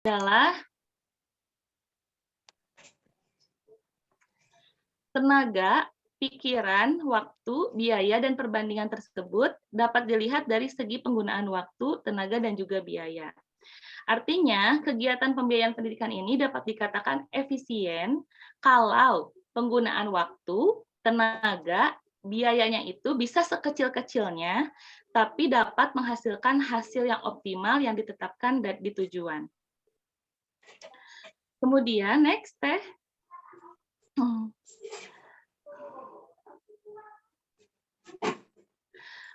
adalah tenaga, pikiran, waktu, biaya, dan perbandingan tersebut dapat dilihat dari segi penggunaan waktu, tenaga, dan juga biaya. Artinya, kegiatan pembiayaan pendidikan ini dapat dikatakan efisien kalau penggunaan waktu, tenaga, biayanya itu bisa sekecil-kecilnya, tapi dapat menghasilkan hasil yang optimal yang ditetapkan di tujuan. Kemudian, next, Teh.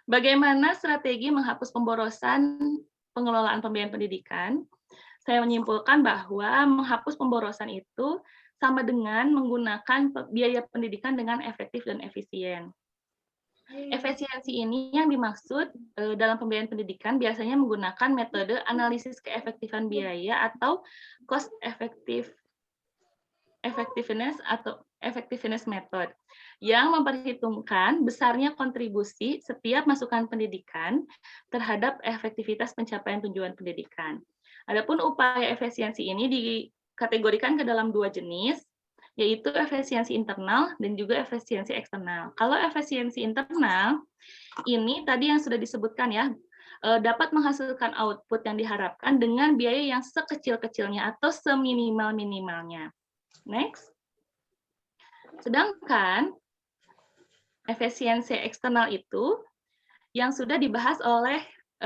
Bagaimana strategi menghapus pemborosan pengelolaan pembiayaan pendidikan? Saya menyimpulkan bahwa menghapus pemborosan itu sama dengan menggunakan biaya pendidikan dengan efektif dan efisien. Efisiensi ini yang dimaksud dalam pembiayaan pendidikan biasanya menggunakan metode analisis keefektifan biaya atau cost effectiveness atau effectiveness method yang memperhitungkan besarnya kontribusi setiap masukan pendidikan terhadap efektivitas pencapaian tujuan pendidikan. Adapun upaya efisiensi ini dikategorikan ke dalam dua jenis, yaitu efisiensi internal dan juga efisiensi eksternal. Kalau efisiensi internal, ini tadi yang sudah disebutkan ya, dapat menghasilkan output yang diharapkan dengan biaya yang sekecil-kecilnya atau seminimal-minimalnya. Next. Sedangkan efisiensi eksternal itu yang sudah dibahas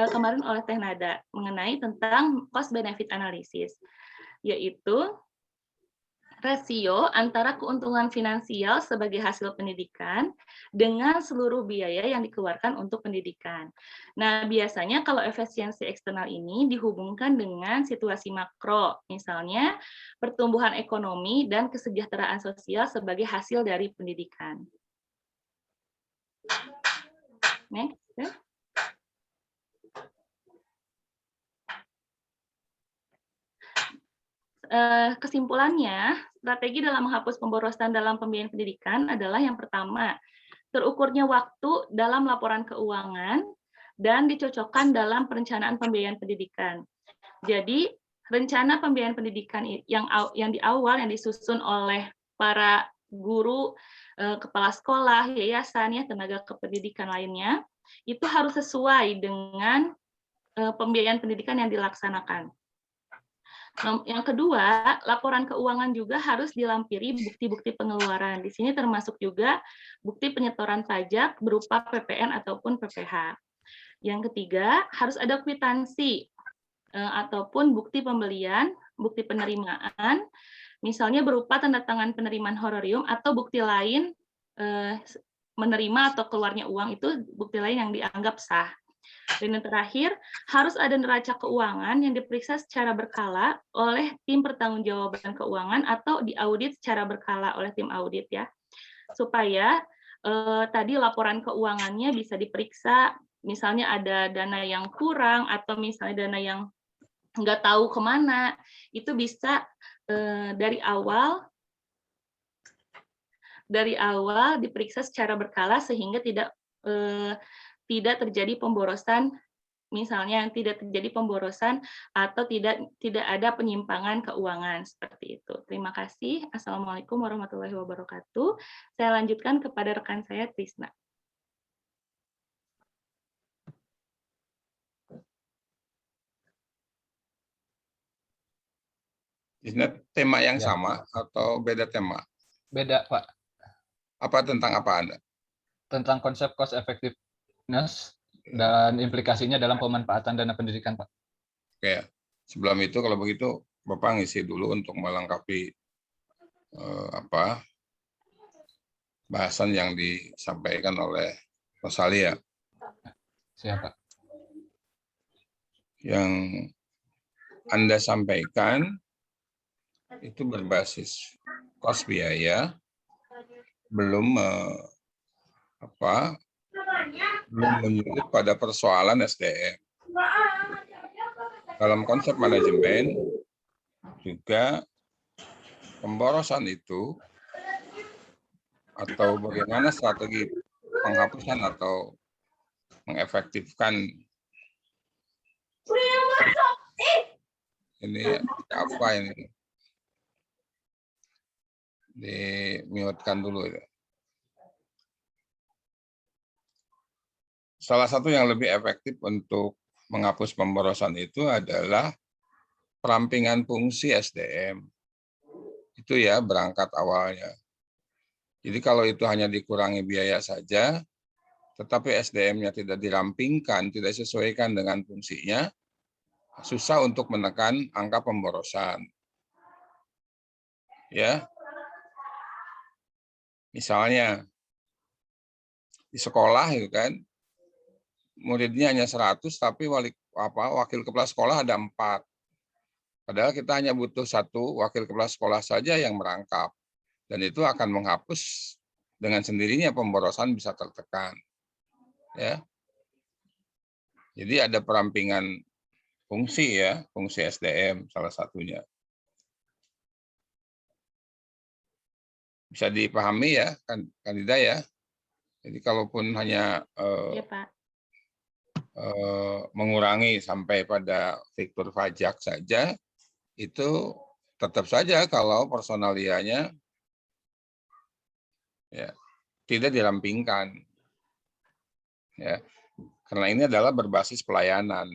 kemarin oleh Teh Nada mengenai tentang cost benefit analysis, yaitu rasio antara keuntungan finansial sebagai hasil pendidikan dengan seluruh biaya yang dikeluarkan untuk pendidikan. Nah, biasanya kalau efisiensi eksternal ini dihubungkan dengan situasi makro, misalnya pertumbuhan ekonomi dan kesejahteraan sosial sebagai hasil dari pendidikan. Next. Kesimpulannya, strategi dalam menghapus pemborosan dalam pembiayaan pendidikan adalah yang pertama, terukurnya waktu dalam laporan keuangan dan dicocokkan dalam perencanaan pembiayaan pendidikan. Jadi, rencana pembiayaan pendidikan yang di awal yang disusun oleh para guru, kepala sekolah, yayasan, ya, tenaga kependidikan lainnya, itu harus sesuai dengan pembiayaan pendidikan yang dilaksanakan. Yang kedua, laporan keuangan juga harus dilampiri bukti-bukti pengeluaran. Di sini termasuk juga bukti penyetoran pajak berupa PPN ataupun PPh. Yang ketiga, harus ada kwitansi ataupun bukti pembelian, bukti penerimaan, misalnya berupa tanda tangan penerimaan honorium atau bukti lain menerima atau keluarnya uang, itu bukti lain yang dianggap sah. Dan yang terakhir, harus ada neraca keuangan yang diperiksa secara berkala oleh tim pertanggungjawaban keuangan atau diaudit secara berkala oleh tim audit, ya. Supaya tadi laporan keuangannya bisa diperiksa, misalnya ada dana yang kurang atau misalnya dana yang nggak tahu kemana, itu bisa dari awal diperiksa secara berkala sehingga tidak terjadi pemborosan, misalnya tidak terjadi pemborosan atau tidak ada penyimpangan keuangan seperti itu. Terima kasih. Assalamualaikum warahmatullahi wabarakatuh. Saya lanjutkan kepada rekan saya Trisna. Tema yang sama atau beda tema? Beda, Pak. Apa tentang apa Anda? Tentang konsep cost effectiveness dan implikasinya dalam pemanfaatan dana pendidikan, Pak. Oke, sebelum itu kalau begitu Bapak ngisi dulu untuk melengkapi bahasan yang disampaikan oleh Rosalia. Siapa? Yang Anda sampaikan itu berbasis kos biaya, belum menyebut pada persoalan SDM. Dalam konsep manajemen juga pemborosan itu atau bagaimana strategi penghapusan atau mengefektifkan Ini apa ini? Di-mute-kan dulu ya. Salah satu yang lebih efektif untuk menghapus pemborosan itu adalah perampingan fungsi SDM. Itu ya berangkat awalnya. Jadi kalau itu hanya dikurangi biaya saja, tetapi SDM-nya tidak dirampingkan, tidak disesuaikan dengan fungsinya, susah untuk menekan angka pemborosan. Ya. Misalnya di sekolah itu kan muridnya hanya 100 tapi wakil kepala sekolah ada 4. Padahal kita hanya butuh 1 wakil kepala sekolah saja yang merangkap. Dan itu akan menghapus dengan sendirinya pemborosan bisa tertekan. Ya. Jadi ada perampingan fungsi ya, fungsi SDM salah satunya. Bisa dipahami ya, Kandida ya. Jadi kalaupun hanya Ya, Pak. mengurangi sampai pada fitur pajak saja, itu tetap saja kalau personalianya ya tidak dirampingkan. Ya, karena ini adalah berbasis pelayanan.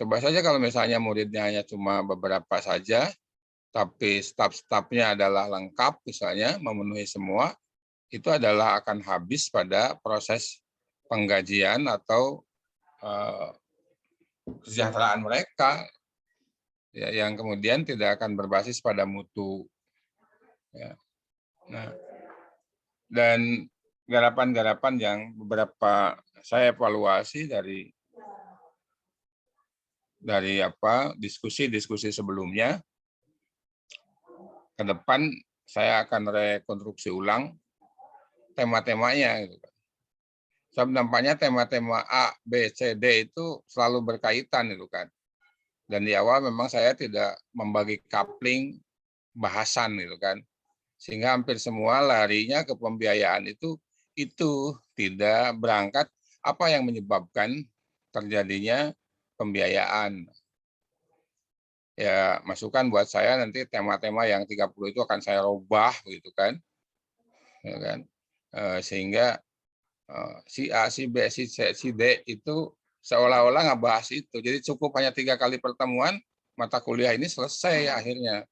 Coba saja kalau misalnya muridnya hanya cuma beberapa saja, tapi staf-stafnya adalah lengkap, misalnya memenuhi semua, itu adalah akan habis pada proses penggajian atau kesejahteraan mereka, ya, yang kemudian tidak akan berbasis pada mutu. Ya. Nah, dan garapan-garapan yang beberapa saya evaluasi dari diskusi-diskusi sebelumnya, ke depan saya akan rekonstruksi ulang tema-temanya. Gitu. Sebab nampaknya tema-tema A, B, C, D itu selalu berkaitan itu kan. Dan di awal memang saya tidak membagi coupling bahasan gitu kan. Sehingga hampir semua larinya ke pembiayaan itu tidak berangkat apa yang menyebabkan terjadinya pembiayaan. Ya, masukan buat saya nanti tema-tema yang 30 itu akan saya rubah gitu kan. Ya kan? Sehingga si A, si B, si C, si D itu seolah-olah nggak bahas itu. Jadi cukup hanya 3 kali pertemuan, mata kuliah ini selesai akhirnya.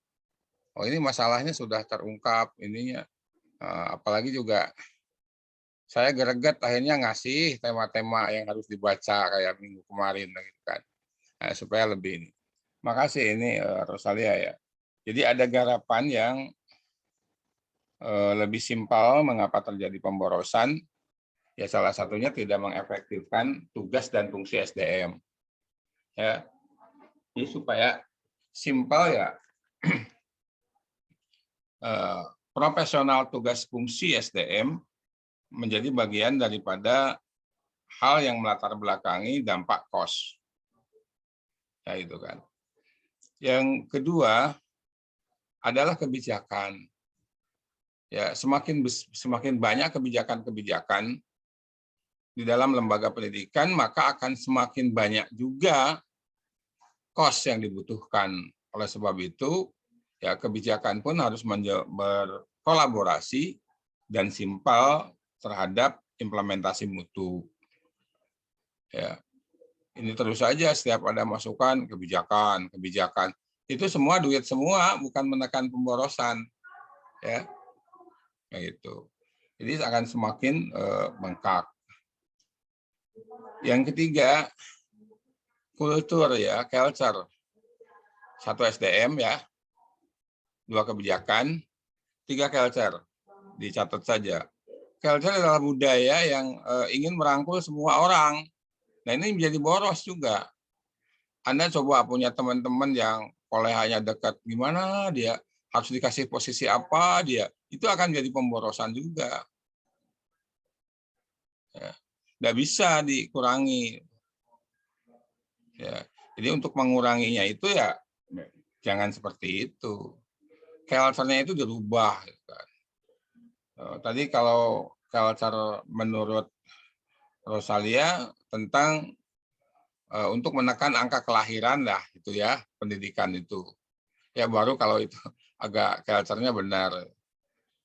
Oh, ini masalahnya sudah terungkap ininya. Apalagi juga saya greget akhirnya ngasih tema-tema yang harus dibaca kayak minggu kemarin gitu kan. Nah, supaya lebih ini. Makasih ini Rosalia ya. Jadi ada garapan yang lebih simpel mengapa terjadi pemborosan. Ya salah satunya tidak mengefektifkan tugas dan fungsi SDM. Ya. Jadi supaya simpel ya profesional tugas fungsi SDM menjadi bagian daripada hal yang melatar belakangi dampak kos. Ya itu kan. Yang kedua adalah kebijakan. Ya, semakin banyak kebijakan-kebijakan di dalam lembaga pendidikan, maka akan semakin banyak juga kos yang dibutuhkan. Oleh sebab itu, ya kebijakan pun harus berkolaborasi dan simpel terhadap implementasi mutu. Ya, ini terus saja setiap ada masukan kebijakan. Itu semua duit semua, bukan menekan pemborosan. Ya, kayak gitu. Jadi akan semakin bengkak. Yang ketiga, kultur ya, culture. 1 SDM ya, 2 kebijakan, 3 culture. Dicatat saja. Culture adalah budaya yang ingin merangkul semua orang. Nah ini menjadi boros juga. Anda coba punya teman-teman yang kolehannya dekat, gimana dia harus dikasih posisi apa dia, itu akan jadi pemborosan juga. Ya. Nggak bisa dikurangi. Ya. Jadi untuk menguranginya itu ya jangan seperti itu. Culture-nya itu dirubah. Gitu kan. Tadi kalau culture menurut Rosalia tentang untuk menekan angka kelahiran lah itu ya, pendidikan itu. Ya baru kalau itu agak culture-nya benar.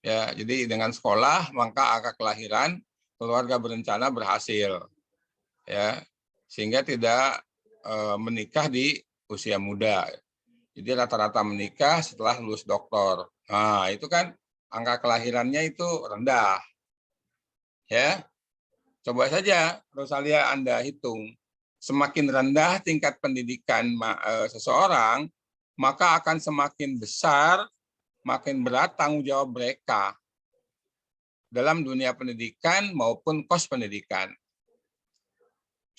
Ya, jadi dengan sekolah maka angka kelahiran keluarga berencana berhasil. Ya, sehingga tidak menikah di usia muda. Jadi rata-rata menikah setelah lulus doktor. Nah, itu kan angka kelahirannya itu rendah. Ya. Coba saja Rosalia Anda hitung. Semakin rendah tingkat pendidikan seseorang, maka akan semakin besar, makin berat tanggung jawab mereka dalam dunia pendidikan maupun kos pendidikan.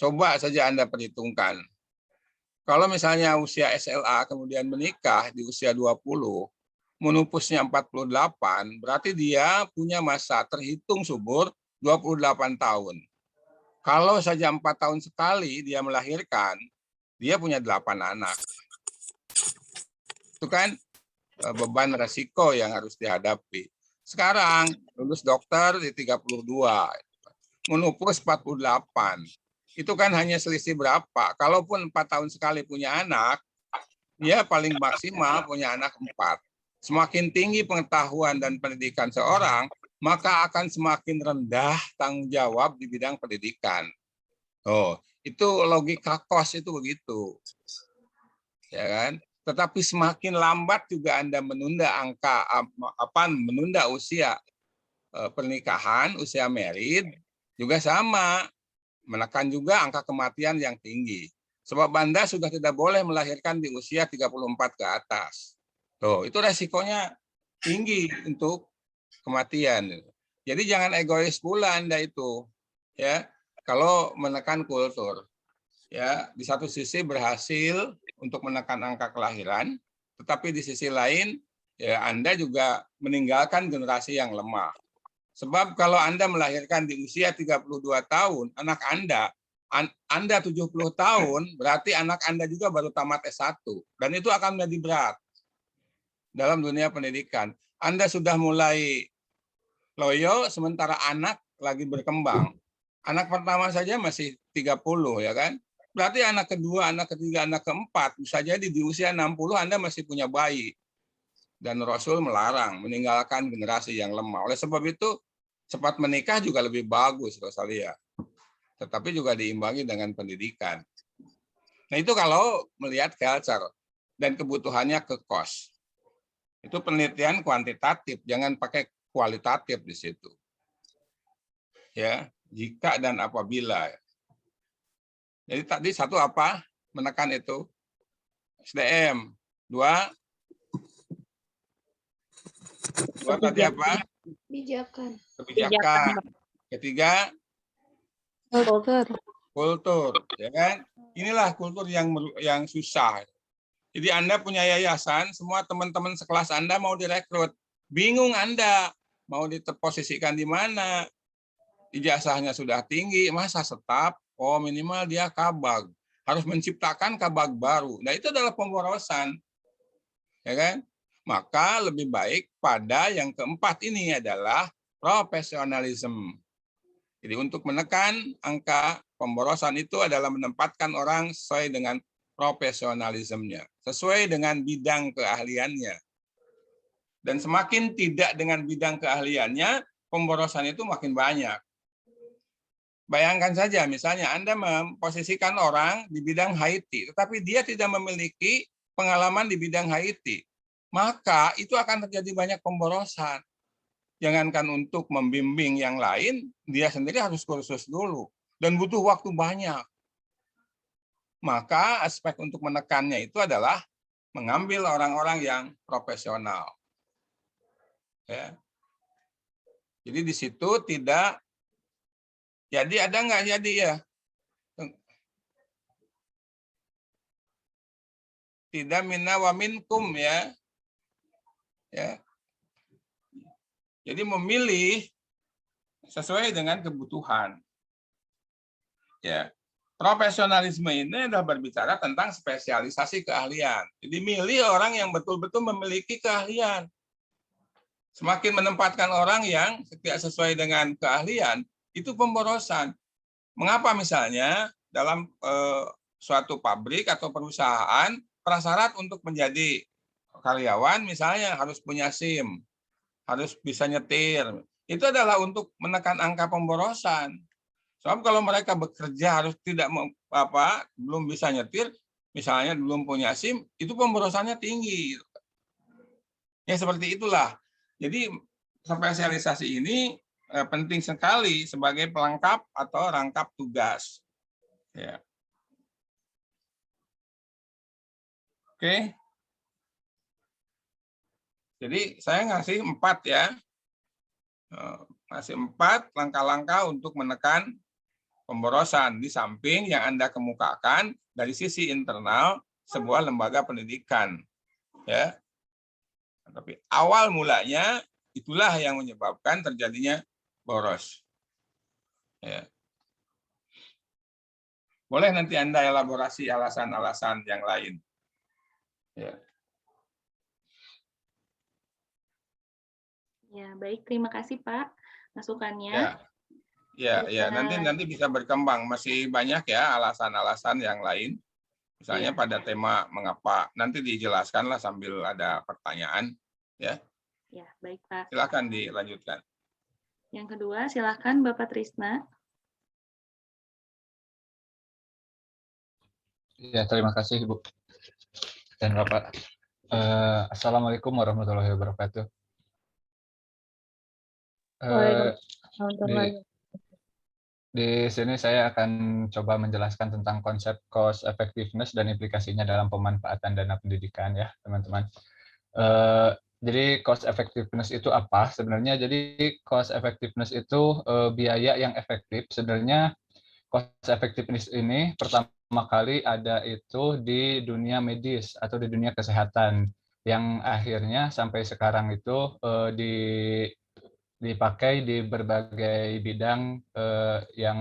Coba saja Anda perhitungkan. Kalau misalnya usia SLA kemudian menikah di usia 20, menupusnya 48, berarti dia punya masa terhitung subur 28 tahun. Kalau saja 4 tahun sekali dia melahirkan, dia punya 8 anak. Itu kan beban resiko yang harus dihadapi. Sekarang lulus dokter di 32, menupus 48. Itu kan hanya selisih berapa? Kalaupun 4 tahun sekali punya anak, dia paling maksimal punya anak 4. Semakin tinggi pengetahuan dan pendidikan seorang, maka akan semakin rendah tanggung jawab di bidang pendidikan. Oh, itu logika kos itu begitu. Ya kan? Tetapi semakin lambat juga Anda menunda menunda usia pernikahan, usia married juga sama, menekan juga angka kematian yang tinggi. Sebab Anda sudah tidak boleh melahirkan di usia 34 ke atas. Tuh, itu resikonya tinggi untuk kematian. Jadi jangan egois pula Anda itu. Ya, kalau menekan kultur. Ya, di satu sisi berhasil untuk menekan angka kelahiran, tetapi di sisi lain ya Anda juga meninggalkan generasi yang lemah. Sebab kalau Anda melahirkan di usia 32 tahun, anak Anda 70 tahun, berarti anak Anda juga baru tamat S1. Dan itu akan menjadi berat dalam dunia pendidikan. Anda sudah mulai loyo, sementara anak lagi berkembang. Anak pertama saja masih 30, ya kan? Berarti anak kedua, anak ketiga, anak keempat, bisa jadi di usia 60 Anda masih punya bayi. Dan Rasul melarang meninggalkan generasi yang lemah. Oleh sebab itu, cepat menikah juga lebih bagus, Rosalia. Tetapi juga diimbangi dengan pendidikan. Nah, itu kalau melihat culture dan kebutuhannya ke kos. Itu penelitian kuantitatif, jangan pakai kualitatif di situ. Ya, jika dan apabila. Jadi tadi satu apa? Menekan itu. SDM. Dua tadi apa? Kebijakan. Ketiga, kultur, ya kan? Inilah kultur yang susah. Jadi Anda punya yayasan, semua teman-teman sekelas Anda mau direkrut. Bingung Anda mau diposisikan di mana? Ijazahnya sudah tinggi, masa staf? Oh, minimal dia kabag. Harus menciptakan kabag baru. Nah, itu adalah pemborosan. Ya kan? Maka lebih baik pada yang keempat ini adalah profesionalisme. Jadi untuk menekan angka pemborosan itu adalah menempatkan orang sesuai dengan profesionalismenya, sesuai dengan bidang keahliannya. Dan semakin tidak dengan bidang keahliannya, pemborosan itu makin banyak. Bayangkan saja, misalnya Anda memposisikan orang di bidang Haiti, tetapi dia tidak memiliki pengalaman di bidang Haiti, maka itu akan terjadi banyak pemborosan. Jangankan untuk membimbing yang lain, dia sendiri harus kursus dulu dan butuh waktu banyak. Maka aspek untuk menekannya itu adalah mengambil orang-orang yang profesional. Ya. Jadi di situ tidak, jadi ada nggak jadi ya? Tidak minna wa minkum ya. Ya. Jadi memilih sesuai dengan kebutuhan. Ya. Profesionalisme ini adalah berbicara tentang spesialisasi keahlian. Jadi milih orang yang betul-betul memiliki keahlian. Semakin menempatkan orang yang tidak sesuai dengan keahlian, itu pemborosan. Mengapa misalnya dalam suatu pabrik atau perusahaan, prasyarat untuk menjadi karyawan misalnya harus punya SIM, harus bisa nyetir. Itu adalah untuk menekan angka pemborosan. Sebab kalau mereka bekerja harus belum bisa nyetir, misalnya belum punya SIM, itu pemborosannya tinggi. Ya seperti itulah. Jadi spesialisasi ini penting sekali sebagai pelengkap atau rangkap tugas. Ya. Oke. Jadi saya ngasih 4 ya. Ngasih 4 langkah-langkah untuk menekan pemborosan di samping yang Anda kemukakan dari sisi internal sebuah lembaga pendidikan. Ya. Tapi awal mulanya itulah yang menyebabkan terjadinya boros. Ya. Boleh nanti Anda elaborasi alasan-alasan yang lain. Ya. Ya, baik. Terima kasih, Pak, masukannya. Ya. Nanti bisa berkembang. Masih banyak ya alasan-alasan yang lain. Misalnya pada tema mengapa. Nanti dijelaskanlah sambil ada pertanyaan. Ya. Ya, baik, Pak. Silakan dilanjutkan. Yang kedua, silakan Bapak Trisna. Ya, terima kasih Ibu dan Bapak. Assalamualaikum warahmatullahi wabarakatuh. Di sini saya akan coba menjelaskan tentang konsep cost effectiveness dan implikasinya dalam pemanfaatan dana pendidikan ya, teman-teman. Jadi cost effectiveness itu apa? Sebenarnya jadi cost effectiveness itu biaya yang efektif. Sebenarnya cost effectiveness ini pertama kali ada itu di dunia medis atau di dunia kesehatan, yang akhirnya sampai sekarang itu dipakai di berbagai bidang yang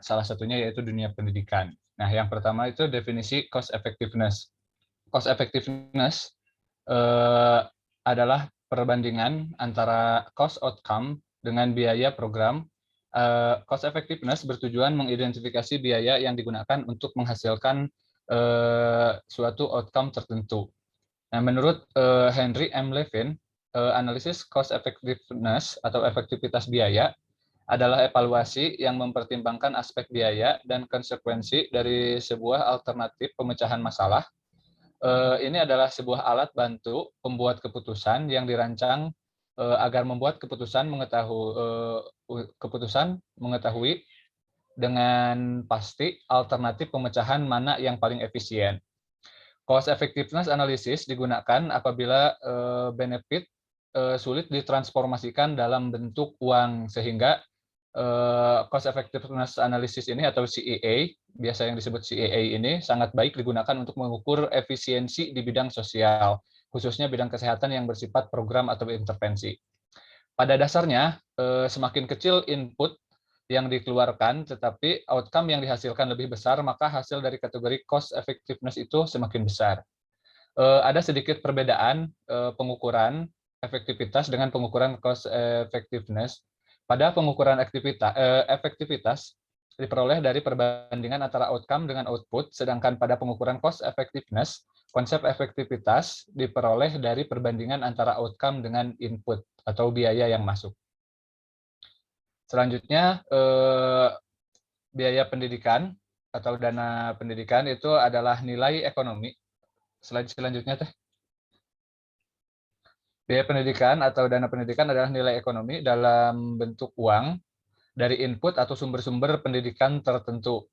salah satunya yaitu dunia pendidikan. Nah, yang pertama itu definisi cost effectiveness. Cost effectiveness adalah perbandingan antara cost outcome dengan biaya program. Cost effectiveness bertujuan mengidentifikasi biaya yang digunakan untuk menghasilkan suatu outcome tertentu. Nah, menurut Henry M. Levin, analisis cost effectiveness atau efektivitas biaya adalah evaluasi yang mempertimbangkan aspek biaya dan konsekuensi dari sebuah alternatif pemecahan masalah. Ini adalah sebuah alat bantu pembuat keputusan yang dirancang agar membuat keputusan mengetahui dengan pasti alternatif pemecahan mana yang paling efisien. Cost effectiveness analysis digunakan apabila benefit sulit ditransformasikan dalam bentuk uang, sehingga cost effectiveness analysis ini atau CEA, biasa yang disebut CEA ini sangat baik digunakan untuk mengukur efisiensi di bidang sosial, khususnya bidang kesehatan yang bersifat program atau intervensi. Pada dasarnya, semakin kecil input yang dikeluarkan, tetapi outcome yang dihasilkan lebih besar, maka hasil dari kategori cost effectiveness itu semakin besar. Ada sedikit perbedaan pengukuran efektivitas dengan pengukuran cost effectiveness. Pada pengukuran efektivitas diperoleh dari perbandingan antara outcome dengan output, sedangkan pada pengukuran cost effectiveness, konsep efektivitas diperoleh dari perbandingan antara outcome dengan input atau biaya yang masuk. Selanjutnya, biaya pendidikan atau dana pendidikan itu adalah nilai ekonomi. Selanjutnya teh. Biaya pendidikan atau dana pendidikan adalah nilai ekonomi dalam bentuk uang dari input atau sumber-sumber pendidikan tertentu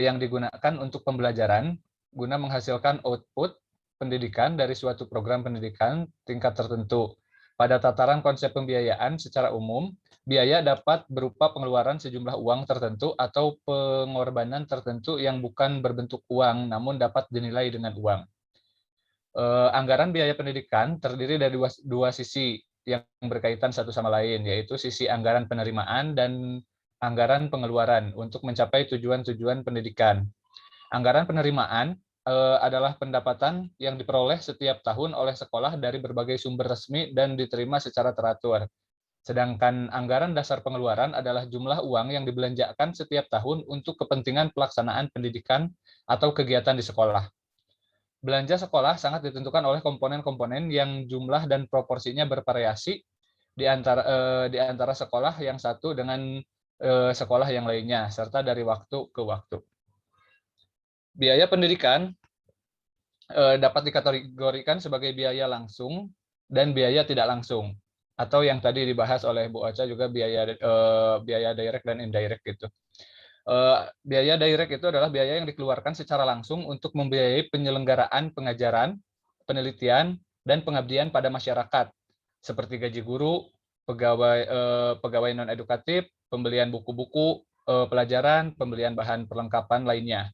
yang digunakan untuk pembelajaran guna menghasilkan output pendidikan dari suatu program pendidikan tingkat tertentu. Pada tataran konsep pembiayaan secara umum, biaya dapat berupa pengeluaran sejumlah uang tertentu atau pengorbanan tertentu yang bukan berbentuk uang, namun dapat dinilai dengan uang. Anggaran biaya pendidikan terdiri dari dua sisi yang berkaitan satu sama lain, yaitu sisi anggaran penerimaan dan anggaran pengeluaran untuk mencapai tujuan-tujuan pendidikan. Anggaran penerimaan adalah pendapatan yang diperoleh setiap tahun oleh sekolah dari berbagai sumber resmi dan diterima secara teratur. Sedangkan anggaran dasar pengeluaran adalah jumlah uang yang dibelanjakan setiap tahun untuk kepentingan pelaksanaan pendidikan atau kegiatan di sekolah. Belanja sekolah sangat ditentukan oleh komponen-komponen yang jumlah dan proporsinya bervariasi di antara sekolah yang satu dengan sekolah yang lainnya, serta dari waktu ke waktu. Biaya pendidikan dapat dikategorikan sebagai biaya langsung dan biaya tidak langsung, atau yang tadi dibahas oleh Bu Ocha juga biaya direct dan indirect gitu. Biaya direct itu adalah biaya yang dikeluarkan secara langsung untuk membiayai penyelenggaraan pengajaran, penelitian, dan pengabdian pada masyarakat, seperti gaji guru, pegawai non-edukatif, pembelian buku-buku pelajaran, pembelian bahan perlengkapan lainnya.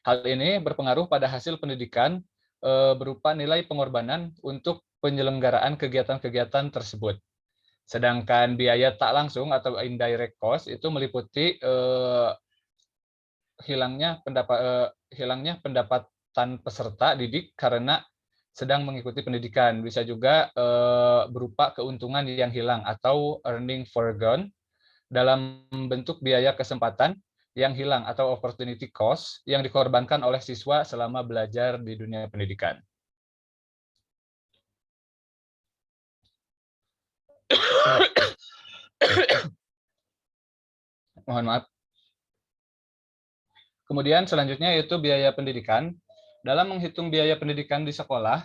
Hal ini berpengaruh pada hasil pendidikan berupa nilai pengorbanan untuk penyelenggaraan kegiatan-kegiatan tersebut. Sedangkan biaya tak langsung atau indirect cost itu meliputi hilangnya pendapatan peserta didik karena sedang mengikuti pendidikan. Bisa juga berupa keuntungan yang hilang atau earning forgone dalam bentuk biaya kesempatan yang hilang atau opportunity cost yang dikorbankan oleh siswa selama belajar di dunia pendidikan. Mohon maaf. Kemudian selanjutnya yaitu biaya pendidikan. Dalam menghitung biaya pendidikan di sekolah,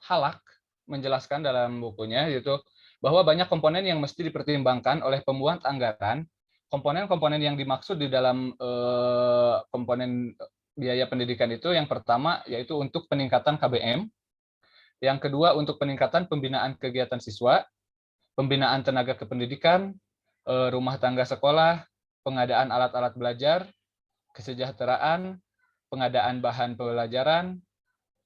Halak menjelaskan dalam bukunya yaitu bahwa banyak komponen yang mesti dipertimbangkan oleh pembuat anggaran. Komponen-komponen yang dimaksud di dalam komponen biaya pendidikan itu yang pertama yaitu untuk peningkatan KBM, yang kedua untuk peningkatan pembinaan kegiatan siswa, pembinaan tenaga kependidikan, rumah tangga sekolah, pengadaan alat-alat belajar, kesejahteraan, pengadaan bahan pelajaran,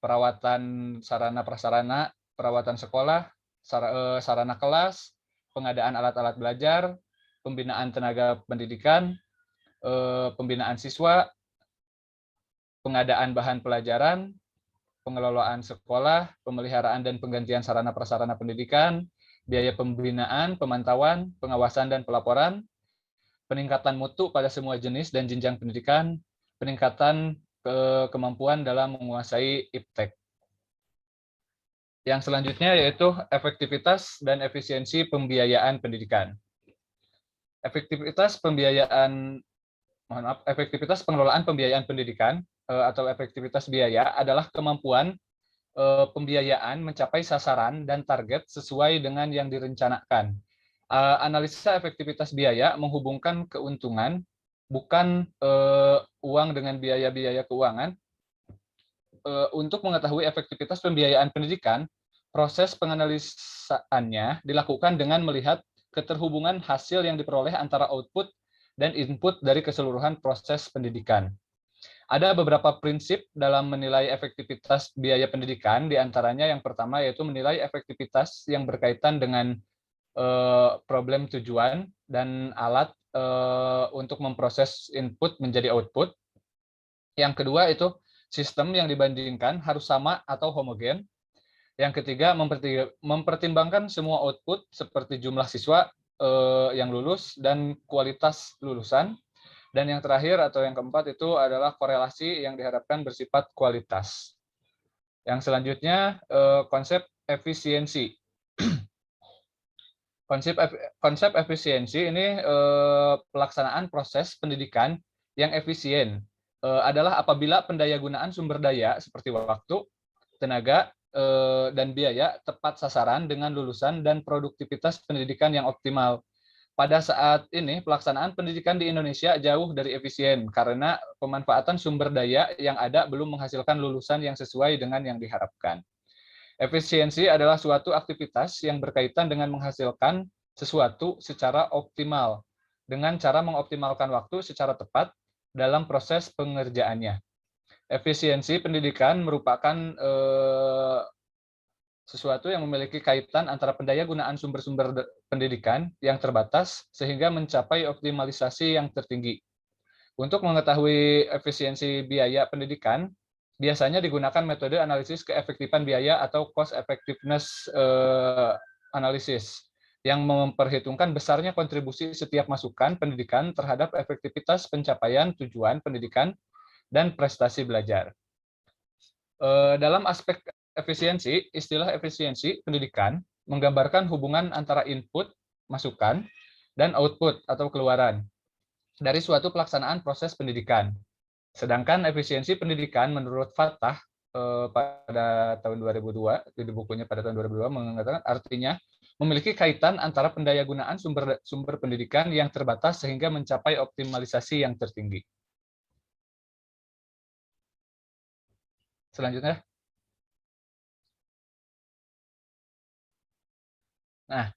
perawatan sarana prasarana, perawatan sekolah, sarana kelas, pengadaan alat-alat belajar, pembinaan tenaga pendidikan, pembinaan siswa, pengadaan bahan pelajaran, pengelolaan sekolah, pemeliharaan dan penggantian sarana prasarana pendidikan, biaya pembinaan, pemantauan, pengawasan dan pelaporan, peningkatan mutu pada semua jenis dan jenjang pendidikan, peningkatan kemampuan dalam menguasai iptek. Yang selanjutnya yaitu efektivitas dan efisiensi pembiayaan pendidikan. Efektivitas pengelolaan pembiayaan pendidikan atau efektivitas biaya adalah kemampuan pembiayaan mencapai sasaran dan target sesuai dengan yang direncanakan. Analisa efektivitas biaya menghubungkan keuntungan, bukan uang dengan biaya-biaya keuangan. Untuk mengetahui efektivitas pembiayaan pendidikan, proses penganalisaannya dilakukan dengan melihat keterhubungan hasil yang diperoleh antara output dan input dari keseluruhan proses pendidikan. Ada beberapa prinsip dalam menilai efektivitas biaya pendidikan, diantaranya yang pertama yaitu menilai efektivitas yang berkaitan dengan problem tujuan dan alat untuk memproses input menjadi output. Yang kedua itu sistem yang dibandingkan harus sama atau homogen. Yang ketiga, mempertimbangkan semua output seperti jumlah siswa yang lulus dan kualitas lulusan. Dan yang terakhir atau yang keempat itu adalah korelasi yang diharapkan bersifat kualitas. Yang selanjutnya konsep efisiensi. Konsep efisiensi ini pelaksanaan proses pendidikan yang efisien adalah apabila pendayagunaan sumber daya seperti waktu, tenaga, dan biaya tepat sasaran dengan lulusan dan produktivitas pendidikan yang optimal. Pada saat ini, pelaksanaan pendidikan di Indonesia jauh dari efisien karena pemanfaatan sumber daya yang ada belum menghasilkan lulusan yang sesuai dengan yang diharapkan. Efisiensi adalah suatu aktivitas yang berkaitan dengan menghasilkan sesuatu secara optimal, dengan cara mengoptimalkan waktu secara tepat dalam proses pengerjaannya. Efisiensi pendidikan merupakan sesuatu yang memiliki kaitan antara pendayagunaan sumber-sumber pendidikan yang terbatas sehingga mencapai optimalisasi yang tertinggi. Untuk mengetahui efisiensi biaya pendidikan, biasanya digunakan metode analisis keefektifan biaya atau cost effectiveness analysis. yang memperhitungkan besarnya kontribusi setiap masukan pendidikan terhadap efektivitas pencapaian tujuan pendidikan dan prestasi belajar. Dalam aspek efisiensi, istilah efisiensi pendidikan menggambarkan hubungan antara input, masukan, dan output atau keluaran dari suatu pelaksanaan proses pendidikan. Sedangkan efisiensi pendidikan menurut Fatah pada tahun 2002, di bukunya pada tahun 2002 mengatakan artinya memiliki kaitan antara pendayagunaan sumber pendidikan yang terbatas sehingga mencapai optimalisasi yang tertinggi. Selanjutnya. Nah,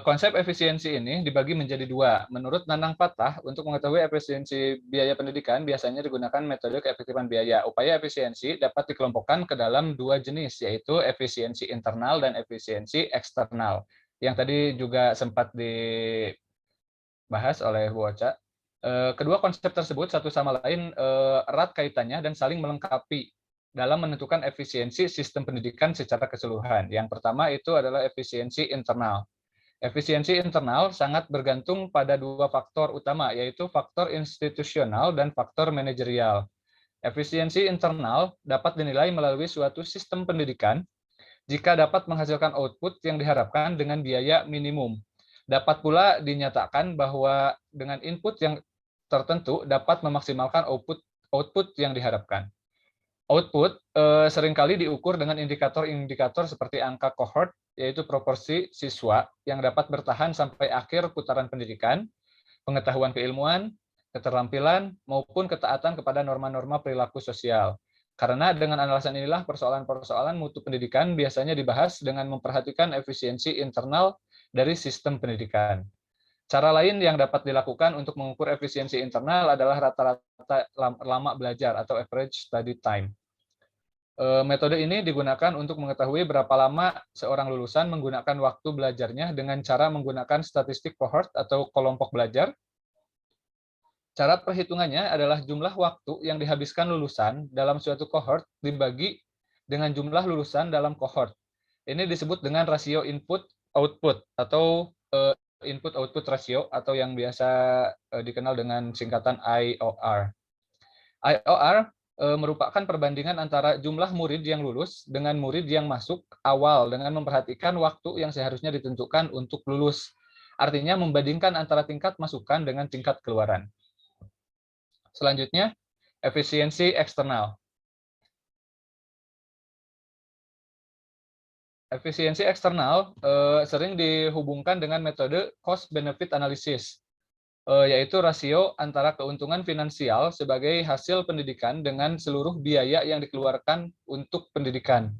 konsep efisiensi ini dibagi menjadi dua. Menurut Nanang Fatah, untuk mengetahui efisiensi biaya pendidikan, biasanya digunakan metode keefektifan biaya. Upaya efisiensi dapat dikelompokkan ke dalam dua jenis, yaitu efisiensi internal dan efisiensi eksternal. Yang tadi juga sempat dibahas oleh Bu Ocha. Kedua konsep tersebut satu sama lain erat kaitannya dan saling melengkapi dalam menentukan efisiensi sistem pendidikan secara keseluruhan. Yang pertama itu adalah efisiensi internal. Efisiensi internal sangat bergantung pada dua faktor utama, yaitu faktor institusional dan faktor manajerial. Efisiensi internal dapat dinilai melalui suatu sistem pendidikan jika dapat menghasilkan output yang diharapkan dengan biaya minimum. Dapat pula dinyatakan bahwa dengan input yang tertentu dapat memaksimalkan output yang diharapkan. Output seringkali diukur dengan indikator-indikator seperti angka cohort, yaitu proporsi siswa yang dapat bertahan sampai akhir putaran pendidikan, pengetahuan keilmuan, keterampilan, maupun ketaatan kepada norma-norma perilaku sosial. Karena dengan alasan inilah persoalan-persoalan mutu pendidikan biasanya dibahas dengan memperhatikan efisiensi internal dari sistem pendidikan. Cara lain yang dapat dilakukan untuk mengukur efisiensi internal adalah rata-rata lama belajar atau average study time. Metode ini digunakan untuk mengetahui berapa lama seorang lulusan menggunakan waktu belajarnya dengan cara menggunakan statistik cohort atau kelompok belajar. Cara perhitungannya adalah jumlah waktu yang dihabiskan lulusan dalam suatu cohort dibagi dengan jumlah lulusan dalam cohort. Ini disebut dengan rasio input-output atau input-output ratio atau yang biasa dikenal dengan singkatan IOR. IOR merupakan perbandingan antara jumlah murid yang lulus dengan murid yang masuk awal dengan memperhatikan waktu yang seharusnya ditentukan untuk lulus. Artinya membandingkan antara tingkat masukan dengan tingkat keluaran. Selanjutnya, efisiensi eksternal. Efisiensi eksternal sering dihubungkan dengan metode cost-benefit analysis, yaitu rasio antara keuntungan finansial sebagai hasil pendidikan dengan seluruh biaya yang dikeluarkan untuk pendidikan.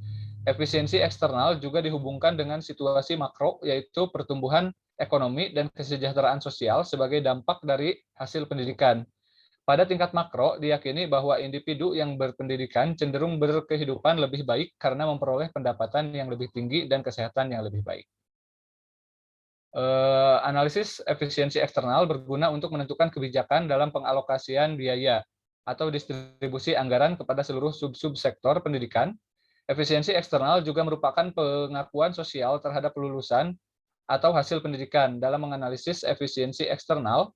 Efisiensi eksternal juga dihubungkan dengan situasi makro, yaitu pertumbuhan ekonomi dan kesejahteraan sosial sebagai dampak dari hasil pendidikan. Pada tingkat makro, diyakini bahwa individu yang berpendidikan cenderung berkehidupan lebih baik karena memperoleh pendapatan yang lebih tinggi dan kesehatan yang lebih baik. Analisis efisiensi eksternal berguna untuk menentukan kebijakan dalam pengalokasian biaya atau distribusi anggaran kepada seluruh sub-sektor pendidikan. Efisiensi eksternal juga merupakan pengakuan sosial terhadap lulusan atau hasil pendidikan. Dalam menganalisis efisiensi eksternal,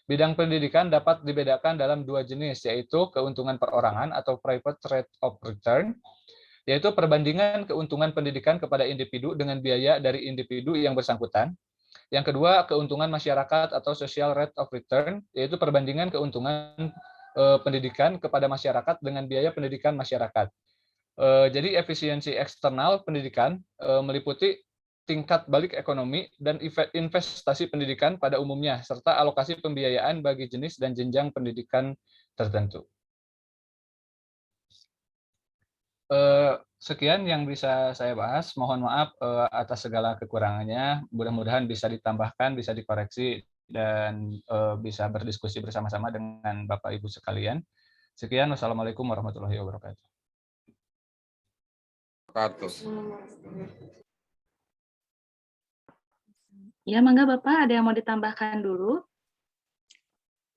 bidang pendidikan dapat dibedakan dalam dua jenis, yaitu keuntungan perorangan atau private rate of return, yaitu perbandingan keuntungan pendidikan kepada individu dengan biaya dari individu yang bersangkutan. Yang kedua, keuntungan masyarakat atau social rate of return, yaitu perbandingan keuntungan pendidikan kepada masyarakat dengan biaya pendidikan masyarakat. Jadi efisiensi eksternal pendidikan meliputi tingkat balik ekonomi dan investasi pendidikan pada umumnya, serta alokasi pembiayaan bagi jenis dan jenjang pendidikan tertentu. Sekian yang bisa saya bahas. Mohon maaf atas segala kekurangannya. Mudah-mudahan bisa ditambahkan, bisa dikoreksi, dan bisa berdiskusi bersama-sama dengan Bapak Ibu sekalian. Sekian, wassalamualaikum warahmatullahi wabarakatuh. Ya, mangga Bapak, ada yang mau ditambahkan dulu?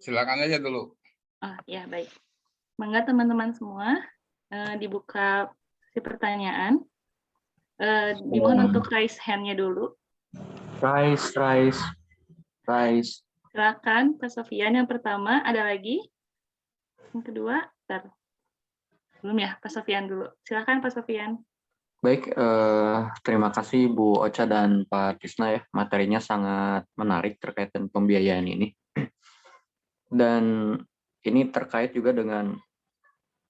Silakan aja dulu. Oh, ya, baik. Mangga teman-teman semua, dibuka si pertanyaan. Dimohon untuk raise hand-nya dulu. Rice. Silakan Pak Sofian yang pertama, ada lagi? Yang kedua, bentar. Belum ya, Pak Sofian dulu. Silakan Pak Sofian. Baik, terima kasih Bu Ocha dan Pak Tisna ya. Materinya sangat menarik terkait dengan pembiayaan ini. Dan ini terkait juga dengan,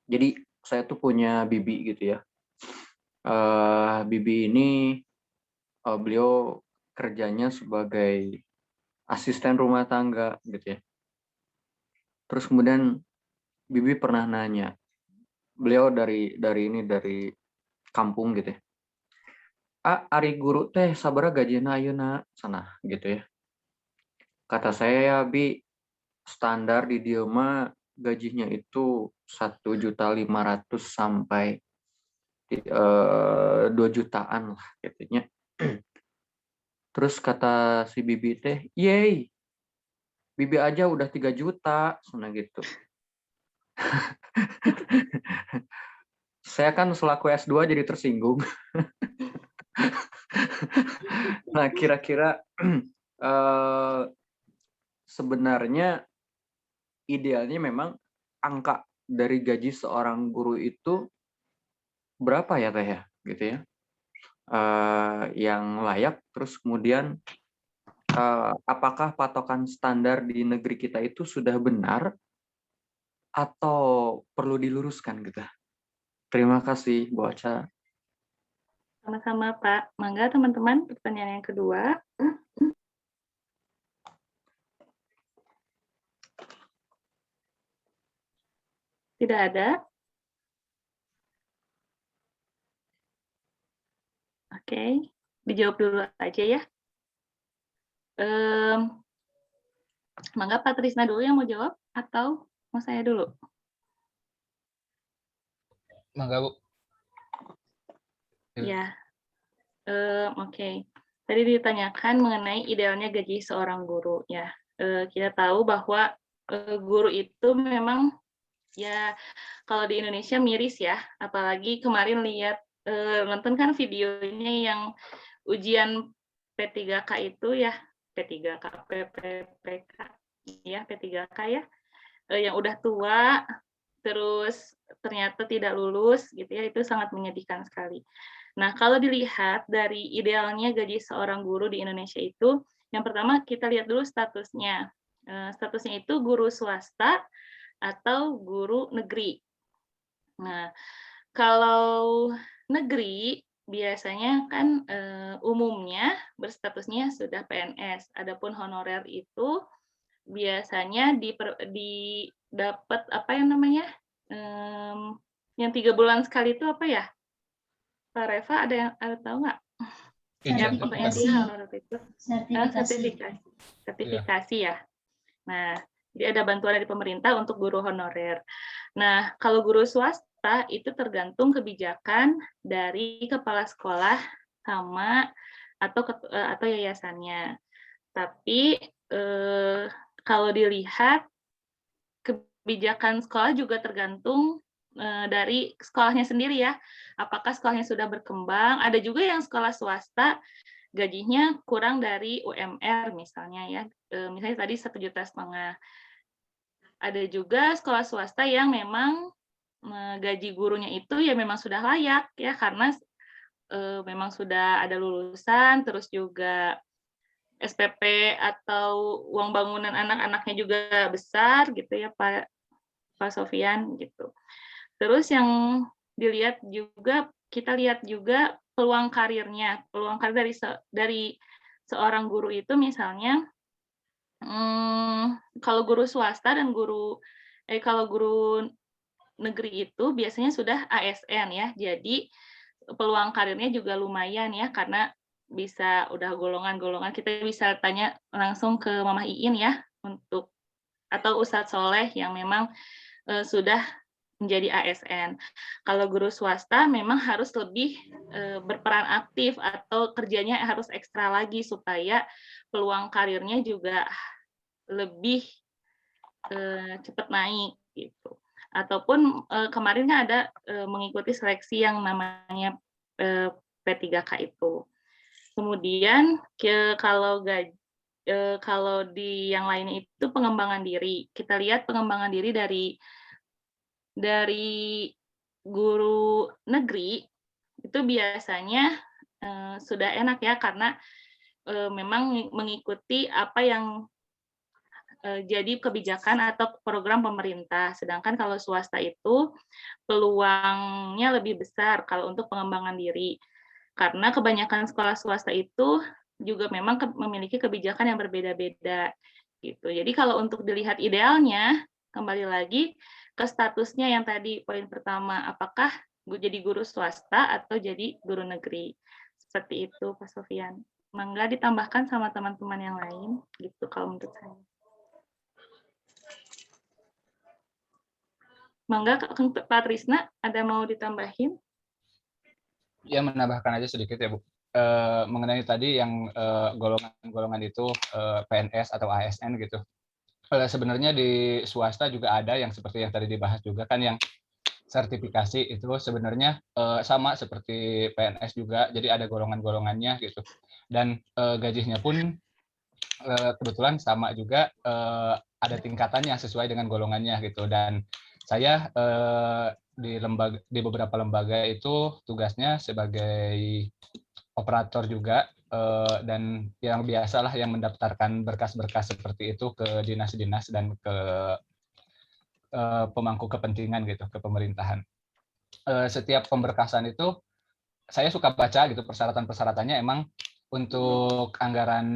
jadi saya tuh punya bibi gitu ya. Bibi ini beliau kerjanya sebagai asisten rumah tangga gitu ya. Terus kemudian bibi pernah nanya, beliau dari kampung gitu ya. Ari guru teh sabaraha gajina ayeuna sana gitu ya. Kata saya ya Bi, standar di dia mah gajinya itu 1.500.000 sampai 2 jutaan lah gitu nya. Terus kata si Bibi teh, "Yeay, Bibi aja udah 3 juta," sana gitu. Saya kan selaku S2 jadi tersinggung. Nah, kira-kira sebenarnya idealnya memang angka dari gaji seorang guru itu berapa ya Teh ya? Gitu ya. Yang layak, terus kemudian apakah patokan standar di negeri kita itu sudah benar atau perlu diluruskan gitu. Terima kasih Bu Ocha. Sama-sama Pak. Mangga teman-teman, pertanyaan yang kedua. Tidak ada? Oke, dijawab dulu aja ya. Mangga Pak Trisna dulu yang mau jawab atau mau saya dulu? Mangga Bu. Ya, oke. Tadi ditanyakan mengenai idealnya gaji seorang guru. Ya, kita tahu bahwa guru itu memang ya kalau di Indonesia miris ya. Apalagi kemarin lihat nonton kan videonya yang ujian P3K itu ya, P3K, PPK, ya P3K ya, yang udah tua terus ternyata tidak lulus gitu ya, itu sangat menyedihkan sekali. Nah, kalau dilihat dari idealnya gaji seorang guru di Indonesia itu, yang pertama kita lihat dulu statusnya. Statusnya itu guru swasta atau guru negeri. Nah, kalau negeri biasanya kan umumnya berstatusnya sudah PNS. Adapun honorer itu biasanya dapat apa yang namanya? Yang 3 bulan sekali itu apa ya? Pak Reva ada tahu nggak? Ya, pokoknya dia honorer itu sertifikasi ya. Nah, jadi ada bantuan dari pemerintah untuk guru honorer. Nah, kalau guru swasta itu tergantung kebijakan dari kepala sekolah sama atau yayasannya. Tapi kalau dilihat kebijakan sekolah juga tergantung dari sekolahnya sendiri ya. Apakah sekolahnya sudah berkembang? Ada juga yang sekolah swasta gajinya kurang dari UMR misalnya ya. Misalnya tadi 1,5 juta. Ada juga sekolah swasta yang memang gaji gurunya itu ya memang sudah layak ya karena memang sudah ada lulusan, terus juga SPP atau uang bangunan anak-anaknya juga besar gitu ya Pak Sofian gitu. Terus yang dilihat juga, kita lihat juga peluang karirnya, peluang karir dari seorang guru itu misalnya kalau guru swasta dan kalau guru negeri itu biasanya sudah ASN ya, jadi peluang karirnya juga lumayan ya karena bisa udah golongan-golongan, kita bisa tanya langsung ke Mama Iin ya atau Ustadz Soleh yang memang sudah menjadi ASN. Kalau guru swasta memang harus lebih berperan aktif atau kerjanya harus ekstra lagi supaya peluang karirnya juga lebih cepat naik gitu. Ataupun kemarin kan ada mengikuti seleksi yang namanya P3K itu. Kemudian kalau di yang lainnya itu pengembangan diri. Kita lihat pengembangan diri dari guru negeri itu biasanya sudah enak ya, karena memang mengikuti apa yang jadi kebijakan atau program pemerintah. Sedangkan kalau swasta itu peluangnya lebih besar kalau untuk pengembangan diri. Karena kebanyakan sekolah swasta itu juga memang memiliki kebijakan yang berbeda-beda gitu. Jadi kalau untuk dilihat idealnya, kembali lagi ke statusnya yang tadi poin pertama, apakah jadi guru swasta atau jadi guru negeri. Seperti itu, Pak Sofian. Mangga ditambahkan sama teman-teman yang lain, gitu kalau menurut saya. Mangga, Pak Trisna, ada mau ditambahin? Ya, menambahkan aja sedikit ya Bu. Mengenai tadi yang golongan-golongan itu PNS atau ASN gitu. Sebenarnya di swasta juga ada yang seperti yang tadi dibahas juga kan, yang sertifikasi itu sebenarnya sama seperti PNS juga, jadi ada golongan-golongannya gitu. Dan gajinya pun kebetulan sama juga, ada tingkatannya sesuai dengan golongannya gitu. Dan saya di beberapa lembaga itu tugasnya sebagai operator juga, dan yang biasalah yang mendaftarkan berkas-berkas seperti itu ke dinas-dinas dan ke pemangku kepentingan gitu, ke pemerintahan. Setiap pemberkasan itu saya suka baca gitu persyaratan-persyaratannya. Emang untuk anggaran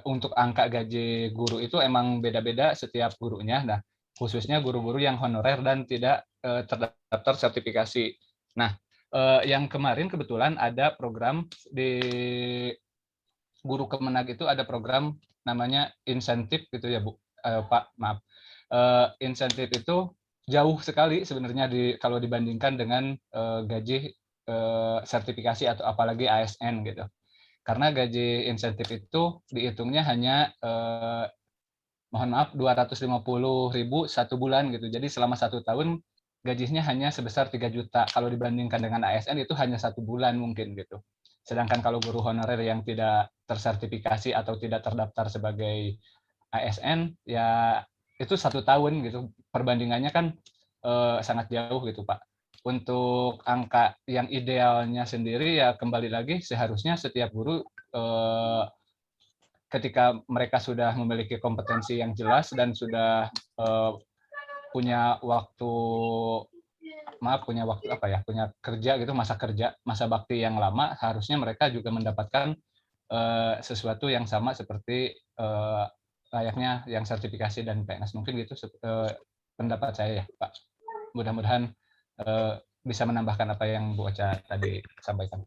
untuk angka gaji guru itu emang beda-beda setiap gurunya. Nah, khususnya guru-guru yang honorer dan tidak terdaftar sertifikasi. Nah, yang kemarin kebetulan ada program di Guru Kemenag itu, ada program namanya insentif gitu ya Bu, Pak, maaf. Insentif itu jauh sekali sebenarnya kalau dibandingkan dengan gaji sertifikasi atau apalagi ASN gitu. Karena gaji insentif itu dihitungnya hanya mohon maaf 250.000 satu bulan gitu. Jadi selama 1 tahun gajinya hanya sebesar 3 juta. Kalau dibandingkan dengan ASN itu hanya 1 bulan mungkin gitu. Sedangkan kalau guru honorer yang tidak tersertifikasi atau tidak terdaftar sebagai ASN, ya itu 1 tahun gitu. Perbandingannya kan sangat jauh gitu Pak. Untuk angka yang idealnya sendiri ya kembali lagi seharusnya setiap guru ketika mereka sudah memiliki kompetensi yang jelas dan sudah punya waktu punya kerja gitu, masa bakti yang lama, harusnya mereka juga mendapatkan sesuatu yang sama seperti layaknya yang sertifikasi dan PNS. Mungkin gitu pendapat saya ya Pak. Mudah-mudahan bisa menambahkan apa yang Bu Ocha tadi sampaikan.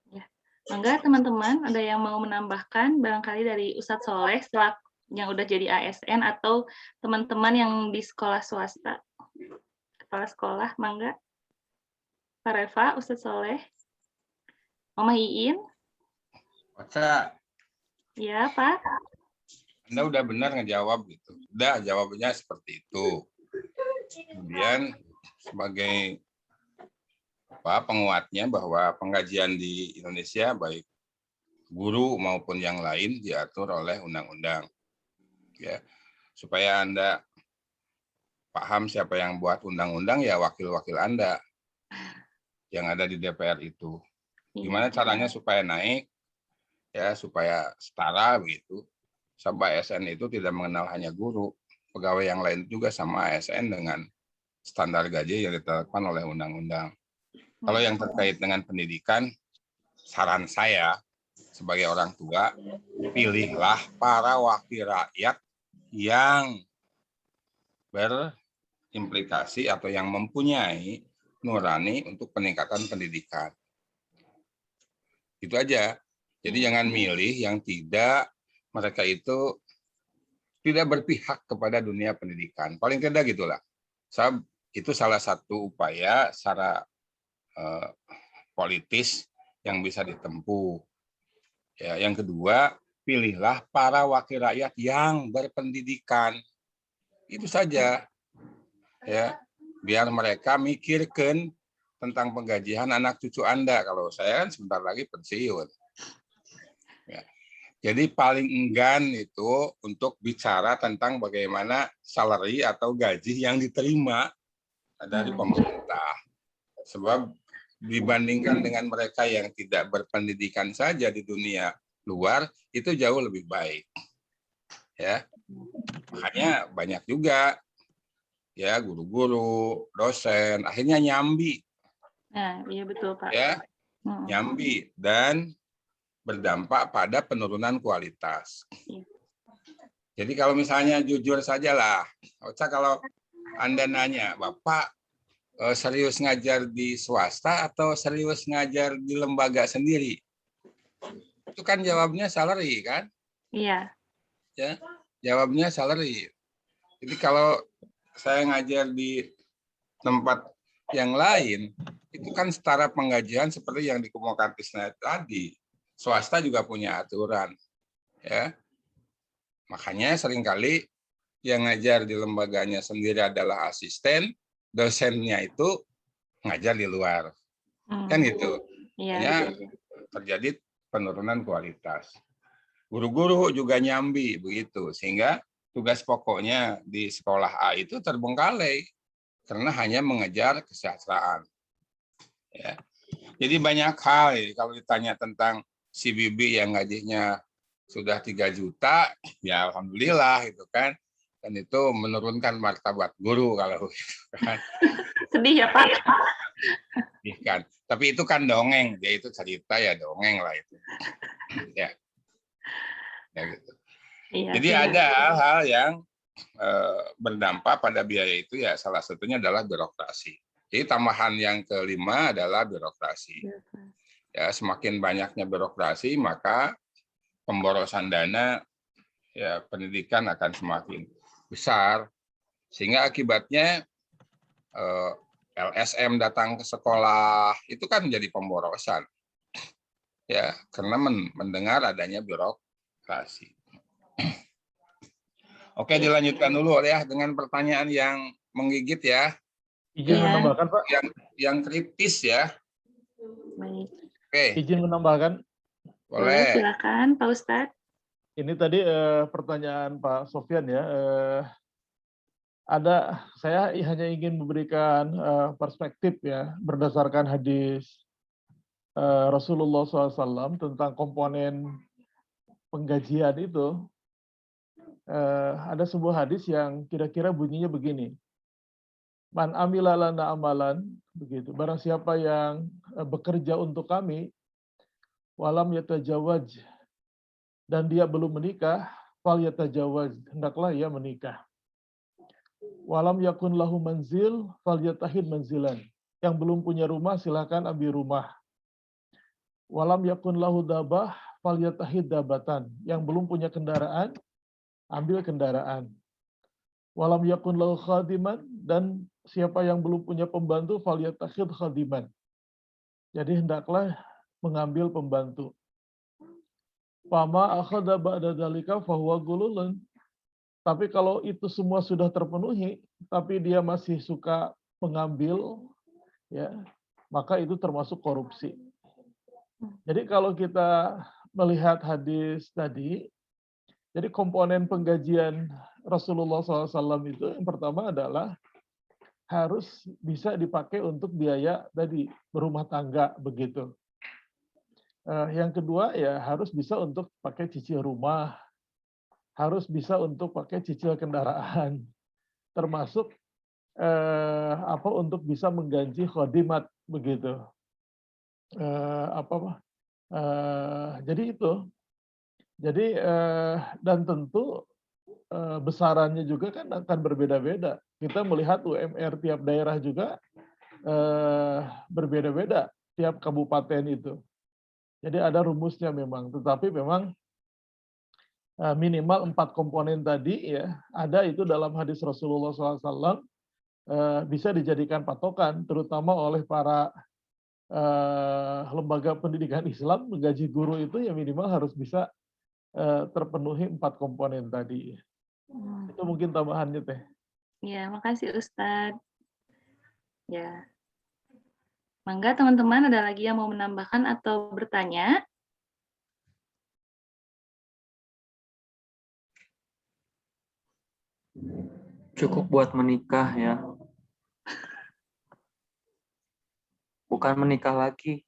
Ya. Mangga teman-teman, ada yang mau menambahkan barangkali dari Ustadz Soleh setelah yang udah jadi ASN atau teman-teman yang di sekolah swasta, kepala sekolah, mangga. Pak Reva, Ustadz Soleh, Mama Iin. Ocha, Ya Pak. Anda udah benar ngejawab gitu. Udah, jawabannya seperti itu. Kemudian sebagai penguatnya bahwa penggajian di Indonesia baik guru maupun yang lain diatur oleh undang-undang. Ya, supaya Anda paham siapa yang buat undang-undang, ya wakil-wakil Anda yang ada di DPR itu. Gimana caranya supaya naik, ya supaya setara begitu. Sampai ASN itu tidak mengenal hanya guru, pegawai yang lain juga sama ASN dengan standar gaji yang ditetapkan oleh undang-undang. Kalau yang terkait dengan pendidikan, saran saya sebagai orang tua, pilihlah para wakil rakyat yang berimplikasi atau yang mempunyai nurani untuk peningkatan pendidikan. Itu aja. Jadi jangan milih yang tidak, mereka itu tidak berpihak kepada dunia pendidikan. Paling tidak gitulah. Itu salah satu upaya secara politis yang bisa ditempuh. Ya, yang kedua, pilihlah para wakil rakyat yang berpendidikan. Itu saja. Ya, biar mereka mikirkan tentang penggajian anak cucu Anda. Kalau saya kan sebentar lagi pensiun. Ya. Jadi paling enggan itu untuk bicara tentang bagaimana salary atau gaji yang diterima dari pemerintah. Sebab dibandingkan dengan mereka yang tidak berpendidikan saja di dunia luar, itu jauh lebih baik. Ya. Makanya banyak juga ya guru-guru, dosen, akhirnya nyambi. Nah, iya betul, Pak. Ya, nyambi dan berdampak pada penurunan kualitas. Jadi kalau misalnya jujur sajalah, Ocha, kalau Anda nanya, Bapak serius ngajar di swasta atau serius ngajar di lembaga sendiri? Itu kan jawabnya salary kan? Iya. Ya, jawabnya salary. Jadi kalau saya ngajar di tempat yang lain, itu kan setara penggajian seperti yang dikemukakan Tisna tadi. Swasta juga punya aturan, ya. Makanya seringkali yang ngajar di lembaganya sendiri adalah asisten, dosennya itu ngajar di luar, kan gitu. Hanya terjadi penurunan kualitas. Guru-guru juga nyambi begitu, sehingga tugas pokoknya di sekolah A itu terbengkalai karena hanya mengejar kesejahteraan. Ya. Jadi banyak hal, kalau ditanya tentang si Bibi yang gajinya sudah 3 juta, ya alhamdulillah gitu kan. Dan itu menurunkan martabat guru kalau gitu kan. Sedih ya, Pak. Kan. Tapi itu kan dongeng, dia itu cerita ya dongeng lah itu. Ya. Ya gitu. Iya, jadi ada hal-hal yang berdampak pada biaya itu ya salah satunya adalah birokrasi. Jadi tambahan yang kelima adalah birokrasi. Ya, semakin banyaknya birokrasi, maka pemborosan dana ya pendidikan akan semakin besar, sehingga akibatnya LSM datang ke sekolah itu kan menjadi pemborosan, ya karena mendengar adanya birokrasi. Oke, dilanjutkan dulu ya dengan pertanyaan yang menggigit ya. Izin menambahkan, Pak. Yang kritis ya. Baik. Oke. Izin menambahkan. Boleh, silakan Pak Ustadz. Ini tadi pertanyaan Pak Sofyan ya. Saya hanya ingin memberikan perspektif ya berdasarkan hadis Rasulullah SAW tentang komponen penggajian itu. Ada sebuah hadis yang kira-kira bunyinya begini. Man amila lana amalan, begitu. Barang siapa yang bekerja untuk kami, walam yatajawaj, dan dia belum menikah, fal yatajawaj, hendaklah ia menikah. Walam yakun lahu manzil, fal yatahid manzilan. Yang belum punya rumah silakan ambil rumah. Walam yakun lahu dabah, fal yatahid dabatan. Yang belum punya kendaraan, ambil kendaraan. Walam yakun lahu khadiman, dan siapa yang belum punya pembantu, fal yatahid khadiman. Jadi hendaklah mengambil pembantu. Fama akhadha ba'da dzalika fahuwa gululun. Tapi kalau itu semua sudah terpenuhi, tapi dia masih suka mengambil, ya, maka itu termasuk korupsi. Jadi kalau kita melihat hadis tadi, jadi komponen penggajian Rasulullah SAW itu yang pertama adalah harus bisa dipakai untuk biaya tadi berumah tangga begitu. Yang kedua ya harus bisa untuk pakai cicil rumah, harus bisa untuk pakai cicil kendaraan, termasuk untuk bisa mengganti khodimat begitu. Jadi itu. Jadi dan tentu besarannya juga kan akan berbeda-beda. Kita melihat UMR tiap daerah juga berbeda-beda tiap kabupaten itu. Jadi ada rumusnya memang, tetapi memang minimal 4 komponen tadi ya ada itu dalam hadis Rasulullah SAW bisa dijadikan patokan, terutama oleh para lembaga pendidikan Islam. Gaji guru itu ya minimal harus bisa terpenuhi 4 komponen tadi. Itu mungkin tambahannya Teh. Ya, makasih Ustadz. Ya. Mangga teman-teman ada lagi yang mau menambahkan atau bertanya? Cukup buat menikah ya. Bukan menikah lagi.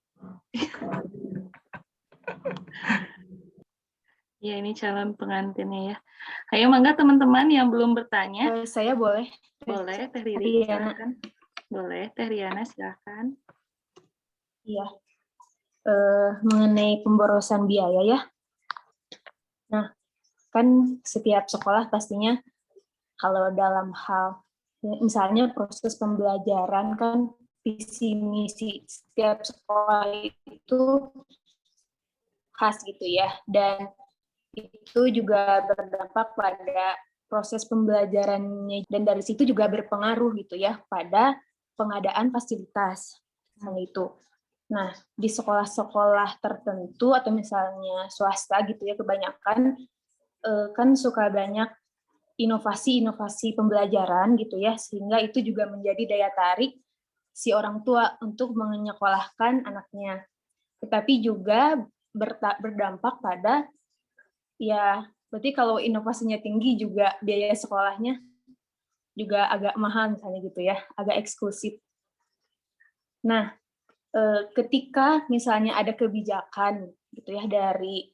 Ya, ini calon pengantinnya ya. Ayo mangga teman-teman yang belum bertanya. Saya boleh? Boleh, Teh Riri, Riana. silakan. Boleh, Teh Riana, silakan. Iya. Mengenai pemborosan biaya ya. Nah, kan setiap sekolah pastinya kalau dalam hal misalnya proses pembelajaran kan visi misi setiap sekolah itu khas gitu ya, dan itu juga berdampak pada proses pembelajarannya, dan dari situ juga berpengaruh gitu ya pada pengadaan fasilitas hal itu. Nah, di sekolah-sekolah tertentu atau misalnya swasta gitu ya, kebanyakan kan suka banyak inovasi-inovasi pembelajaran gitu ya, sehingga itu juga menjadi daya tarik si orang tua untuk menyekolahkan anaknya. Tetapi juga berdampak pada, ya berarti kalau inovasinya tinggi juga biaya sekolahnya juga agak mahal misalnya gitu ya, agak eksklusif. Nah, ketika misalnya ada kebijakan gitu ya dari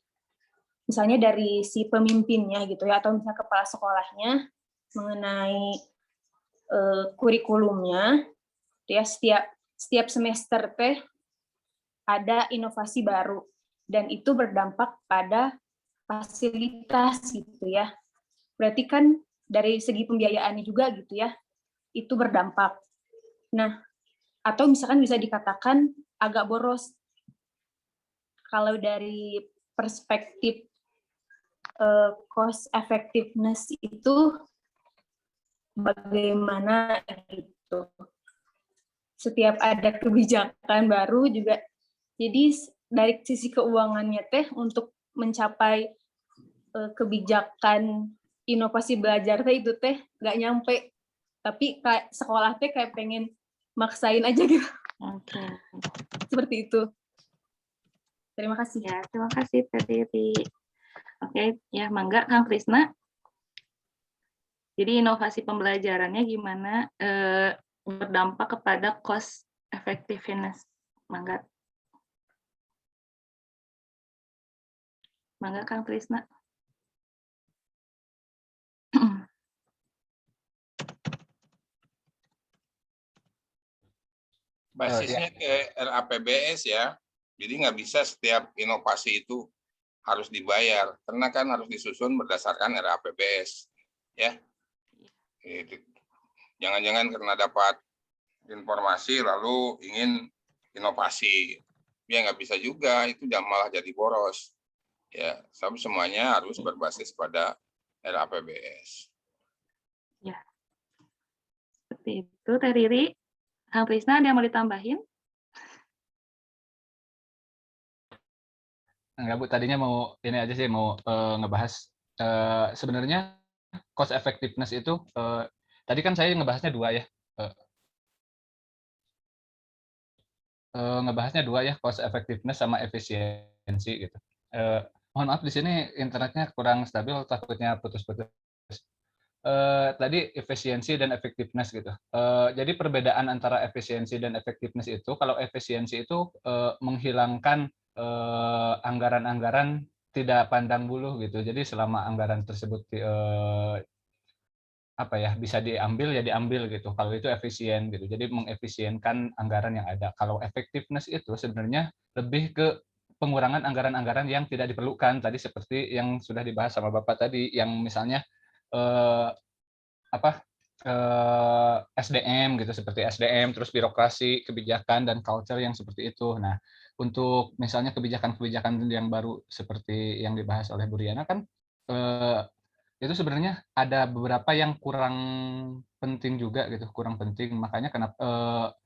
misalnya dari si pemimpinnya gitu ya, atau misalnya kepala sekolahnya mengenai kurikulumnya, ya setiap semester teh ada inovasi baru dan itu berdampak pada fasilitas gitu ya. Berarti kan dari segi pembiayaannya juga gitu ya, itu berdampak. Nah, atau misalkan bisa dikatakan agak boros. Kalau dari perspektif cost effectiveness itu bagaimana gitu. Setiap ada kebijakan baru juga, jadi dari sisi keuangannya teh untuk mencapai kebijakan inovasi belajar teh itu teh nggak nyampe, tapi kayak sekolah teh kayak pengen maksain aja gitu. Oke. Seperti itu. Terima kasih. Ya, terima kasih Teh Riri. Oke, ya mangga Kang Krisna. Jadi inovasi pembelajarannya gimana berdampak kepada cost effectiveness. Mangga. Mangga Kang Krisna. Basisnya ke RAPBS ya. Jadi nggak bisa setiap inovasi itu harus dibayar, karena kan harus disusun berdasarkan RAPBS. Ya, jangan-jangan karena dapat informasi lalu ingin inovasi, ya nggak bisa juga, itu malah jadi boros. Ya, tapi semuanya harus berbasis pada RAPBS. Ya, seperti itu Teh Riri. Kang Krisna ada yang mau ditambahin? Enggak Bu, tadinya mau ini aja sih, mau ngebahas sebenarnya cost effectiveness itu tadi kan saya ngebahasnya dua ya, cost effectiveness sama efisiensi gitu. Mohon maaf di sini internetnya kurang stabil, takutnya putus-putus. Tadi efisiensi dan effectiveness gitu. Jadi perbedaan antara efisiensi dan effectiveness itu, kalau efisiensi itu menghilangkan anggaran-anggaran tidak pandang bulu gitu. Jadi selama anggaran tersebut bisa diambil ya diambil gitu. Kalau itu efisien gitu. Jadi mengefisienkan anggaran yang ada. Kalau effectiveness itu sebenarnya lebih ke pengurangan anggaran-anggaran yang tidak diperlukan. Tadi seperti yang sudah dibahas sama Bapak tadi, yang misalnya SDM gitu, seperti SDM, terus birokrasi, kebijakan dan culture yang seperti itu. Nah, untuk misalnya kebijakan-kebijakan yang baru seperti yang dibahas oleh Bu Riana kan itu sebenarnya ada beberapa yang kurang penting juga gitu, kurang penting. Makanya kenapa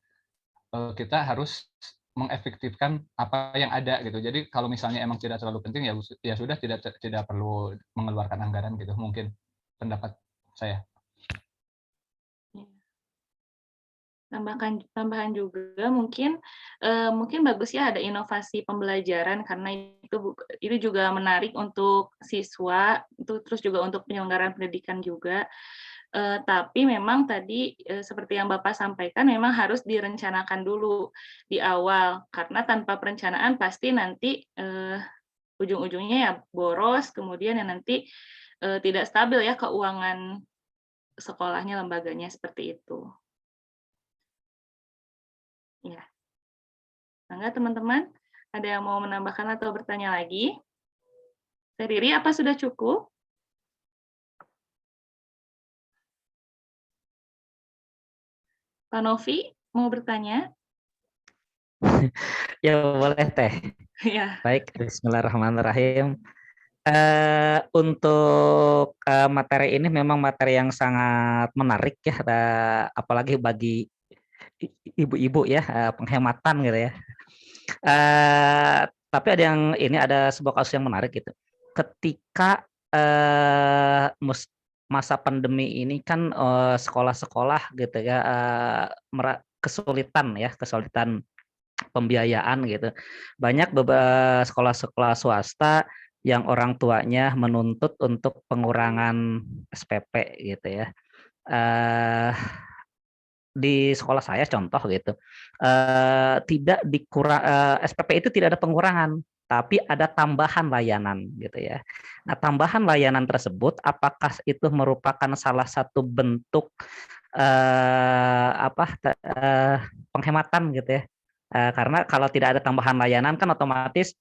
kita harus mengefektifkan apa yang ada gitu. Jadi kalau misalnya emang tidak terlalu penting ya sudah tidak perlu mengeluarkan anggaran gitu. Mungkin pendapat saya. tambahan juga mungkin bagus ya ada inovasi pembelajaran karena itu juga menarik untuk siswa, terus juga untuk penyelenggaraan pendidikan juga. Tapi memang tadi seperti yang Bapak sampaikan memang harus direncanakan dulu di awal karena tanpa perencanaan pasti nanti ujung-ujungnya ya boros, kemudian ya nanti tidak stabil ya keuangan sekolahnya, lembaganya seperti itu. Ya. Enggak teman-teman? Ada yang mau menambahkan atau bertanya lagi? Teh Riri, apa sudah cukup? Pak Novi, mau bertanya? Ya boleh Teh. Ya. Baik, bismillahirrahmanirrahim. Untuk materi ini memang materi yang sangat menarik ya, apalagi bagi ibu-ibu ya, penghematan gitu ya. Tapi ada sebuah kasus yang menarik gitu. Ketika masa pandemi ini kan sekolah-sekolah gitu ya kesulitan pembiayaan gitu. Banyak sekolah-sekolah swasta yang orang tuanya menuntut untuk pengurangan SPP gitu ya. Di sekolah saya contoh gitu, tidak SPP itu tidak ada pengurangan, tapi ada tambahan layanan gitu ya. Nah, tambahan layanan tersebut apakah itu merupakan salah satu bentuk penghematan gitu ya? Karena kalau tidak ada tambahan layanan kan otomatis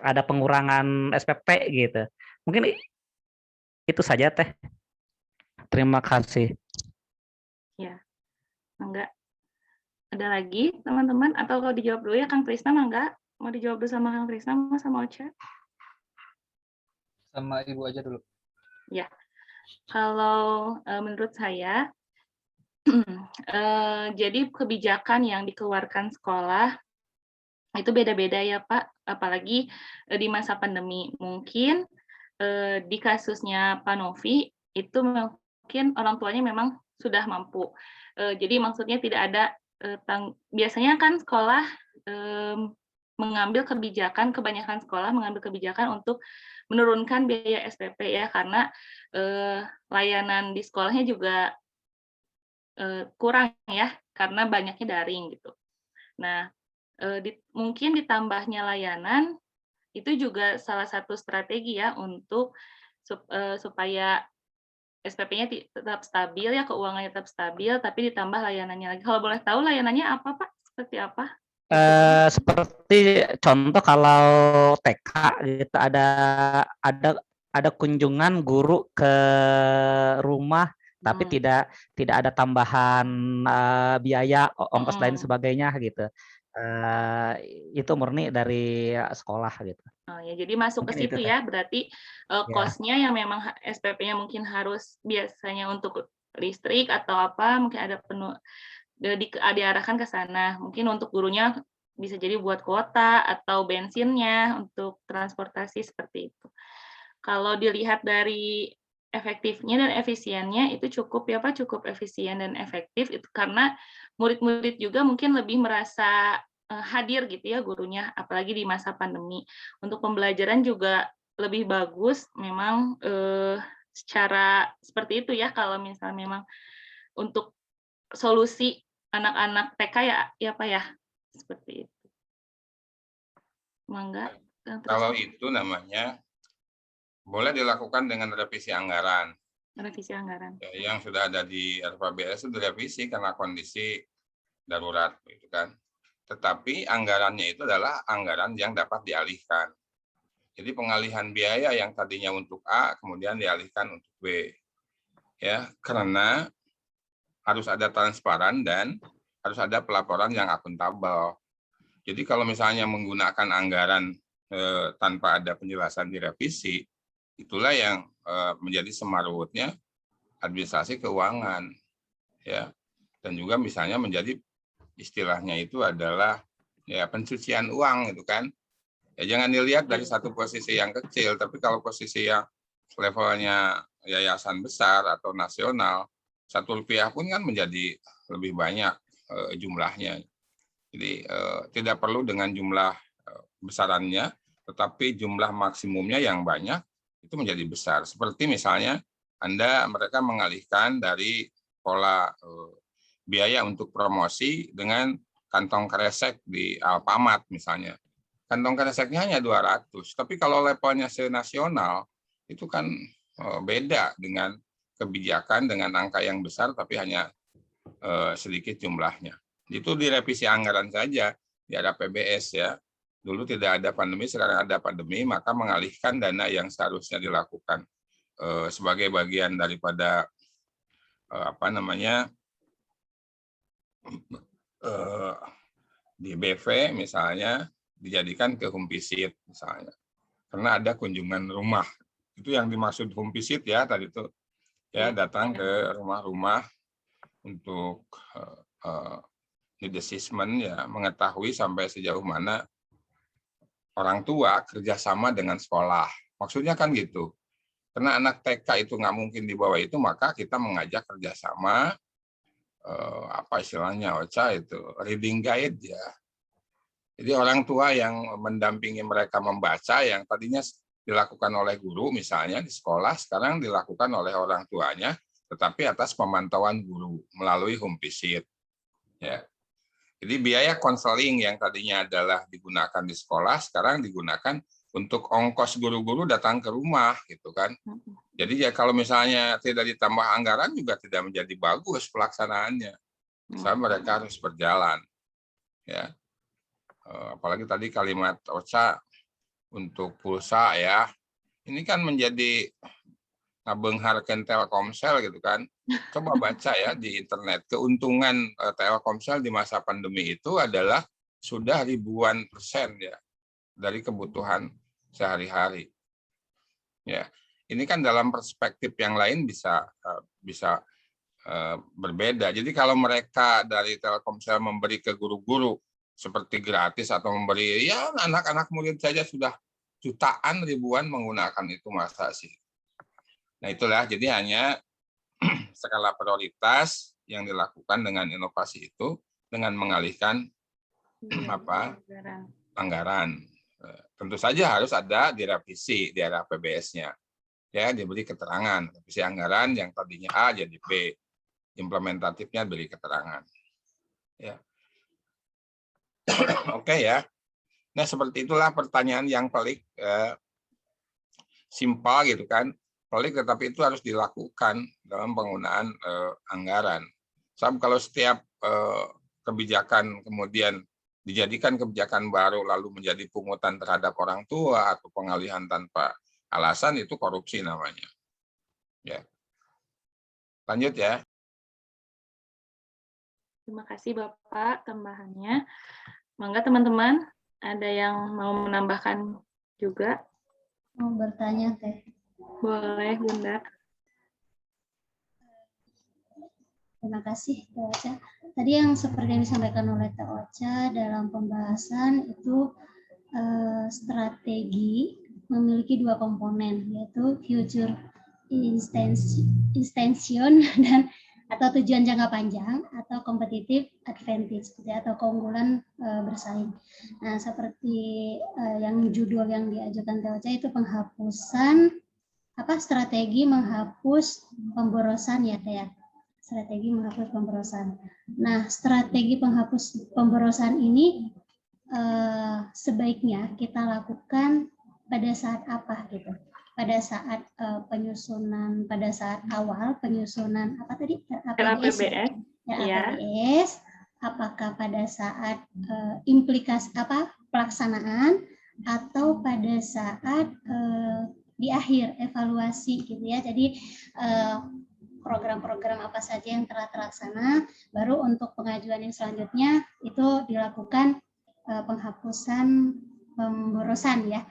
ada pengurangan SPP gitu. Mungkin itu saja Teh. Terima kasih. Ya, enggak. Ada lagi teman-teman? Atau kalau dijawab dulu ya Kang Krisna, enggak? Mau dijawab dulu sama Kang Krisna sama Ocha? Sama Ibu aja dulu. Ya, kalau menurut saya, jadi kebijakan yang dikeluarkan sekolah itu beda-beda ya Pak, apalagi di masa pandemi. Mungkin di kasusnya Pak Novi itu mungkin orang tuanya memang sudah mampu. Jadi maksudnya tidak ada biasanya kan sekolah mengambil kebijakan, kebanyakan sekolah mengambil kebijakan untuk menurunkan biaya SPP ya karena layanan di sekolahnya juga kurang ya karena banyaknya daring gitu. Nah, mungkin ditambahnya layanan itu juga salah satu strategi ya untuk supaya SPP-nya tetap stabil ya, keuangannya tetap stabil, tapi ditambah layanannya lagi. Kalau boleh tahu layanannya apa Pak? Seperti apa? Seperti contoh kalau TK gitu ada kunjungan guru ke rumah tapi tidak ada tambahan biaya ongkos lain sebagainya gitu. Itu murni dari sekolah gitu. Oh ya, jadi masuk ke situ ya, berarti cost-nya yang memang SPP-nya mungkin harus biasanya untuk listrik atau apa, mungkin ada diarahkan ke sana. Mungkin untuk gurunya bisa jadi buat kuota atau bensinnya untuk transportasi seperti itu. Kalau dilihat dari efektifnya dan efisiennya itu cukup ya Pak, cukup efisien dan efektif itu karena murid-murid juga mungkin lebih merasa hadir gitu ya gurunya, apalagi di masa pandemi. Untuk pembelajaran juga lebih bagus, memang secara seperti itu ya kalau misalnya memang untuk solusi anak-anak TK ya Pak ya, seperti itu. Mangga. Kalau itu namanya boleh dilakukan dengan revisi anggaran. Revisi anggaran. Ya, yang sudah ada di RPBS itu direvisi karena kondisi darurat, gitu kan. Tetapi anggarannya itu adalah anggaran yang dapat dialihkan. Jadi pengalihan biaya yang tadinya untuk A kemudian dialihkan untuk B. Ya, karena harus ada transparan dan harus ada pelaporan yang akuntabel. Jadi kalau misalnya menggunakan anggaran tanpa ada penjelasan di revisi, itulah yang menjadi semarutnya administrasi keuangan, ya. Dan juga misalnya menjadi istilahnya itu adalah ya pencucian uang itu kan. Ya jangan dilihat dari satu posisi yang kecil, tapi kalau posisi yang levelnya yayasan besar atau nasional, Rp1 pun kan menjadi lebih banyak jumlahnya. Jadi tidak perlu dengan jumlah besarannya, tetapi jumlah maksimumnya yang banyak itu menjadi besar. Seperti misalnya mereka mengalihkan dari pola biaya untuk promosi dengan kantong kresek di Alfamart misalnya. Kantong kreseknya hanya 200, tapi kalau levelnya senasional itu kan beda dengan kebijakan dengan angka yang besar tapi hanya sedikit jumlahnya. Itu direvisi anggaran saja di era PBS ya. Dulu tidak ada pandemi, sekarang ada pandemi, maka mengalihkan dana yang seharusnya dilakukan sebagai bagian daripada di BV misalnya dijadikan ke home visit misalnya. Karena ada kunjungan rumah. Itu yang dimaksud home visit ya tadi itu ya, datang ke rumah-rumah untuk need assessment ya, mengetahui sampai sejauh mana orang tua kerjasama dengan sekolah. Maksudnya kan gitu. Karena anak TK itu nggak mungkin di bawah itu, maka kita mengajak kerjasama apa istilahnya Ocha itu reading guide ya. Jadi orang tua yang mendampingi mereka membaca yang tadinya dilakukan oleh guru misalnya di sekolah, sekarang dilakukan oleh orang tuanya, tetapi atas pemantauan guru melalui home visit. Ya. Jadi biaya konseling yang tadinya adalah digunakan di sekolah, sekarang digunakan untuk ongkos guru-guru datang ke rumah, gitu kan. Jadi ya kalau misalnya tidak ditambah anggaran juga tidak menjadi bagus pelaksanaannya. Misalnya mereka harus berjalan, ya. Apalagi tadi kalimat Ocha untuk pulsa ya, ini kan menjadi ngabengharkeun Telkomsel gitu kan. Coba baca ya di internet, keuntungan Telkomsel di masa pandemi itu adalah sudah ribuan persen ya dari kebutuhan sehari-hari. Ya, ini kan dalam perspektif yang lain bisa berbeda. Jadi kalau mereka dari Telkomsel memberi ke guru-guru seperti gratis atau memberi ya anak-anak murid saja sudah jutaan ribuan menggunakan itu, masa sih. Nah itulah, jadi hanya skala prioritas yang dilakukan dengan inovasi itu dengan mengalihkan anggaran. Tentu saja harus ada direvisi di era PBS-nya. Ya, diberi keterangan revisi anggaran yang tadinya A jadi B. Implementatifnya beri keterangan. Ya. Oke ya. Nah, seperti itulah pertanyaan yang pelik, simpel gitu kan. Pelik tetapi itu harus dilakukan dalam penggunaan anggaran. Sebab kalau setiap kebijakan kemudian dijadikan kebijakan baru lalu menjadi pungutan terhadap orang tua atau pengalihan tanpa alasan, itu korupsi namanya. Ya. Lanjut ya. Terima kasih Bapak tambahannya. Mangga teman-teman, ada yang mau menambahkan juga? Mau bertanya Teh? Boleh Bunda. Terima kasih Teh Ocha. Tadi yang seperti yang disampaikan oleh Teh Ocha dalam pembahasan itu strategi memiliki dua komponen, yaitu future intention dan atau tujuan jangka panjang atau competitive advantage atau keunggulan bersaing. Nah, seperti yang judul yang diajukan Teh Ocha itu penghapusan strategi menghapus pemborosan ya Teh ya. Strategi menghapus pemborosan. Nah, strategi penghapus pemborosan ini sebaiknya kita lakukan pada saat apa gitu? Pada saat penyusunan, pada saat awal penyusunan apa tadi? APBS. APBS. Apakah pada saat implikasi pelaksanaan atau pada saat di akhir evaluasi gitu ya. Jadi program-program apa saja yang telah terlaksana, baru untuk pengajuan yang selanjutnya itu dilakukan penghapusan pemborosan ya,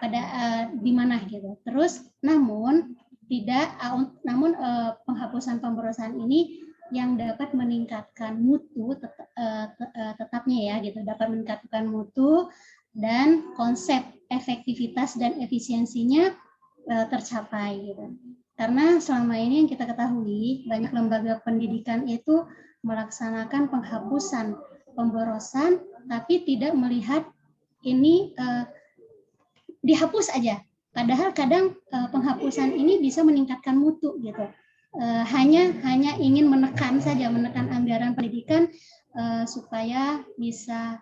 pada di mana gitu. Terus namun penghapusan pemborosan ini yang dapat meningkatkan mutu tetapnya ya gitu, dapat meningkatkan mutu dan konsep efektivitas dan efisiensinya tercapai gitu. Karena selama ini yang kita ketahui, banyak lembaga pendidikan itu melaksanakan penghapusan pemborosan, tapi tidak melihat ini dihapus aja. Padahal kadang penghapusan ini bisa meningkatkan mutu gitu. Hanya ingin menekan saja, menekan anggaran pendidikan supaya bisa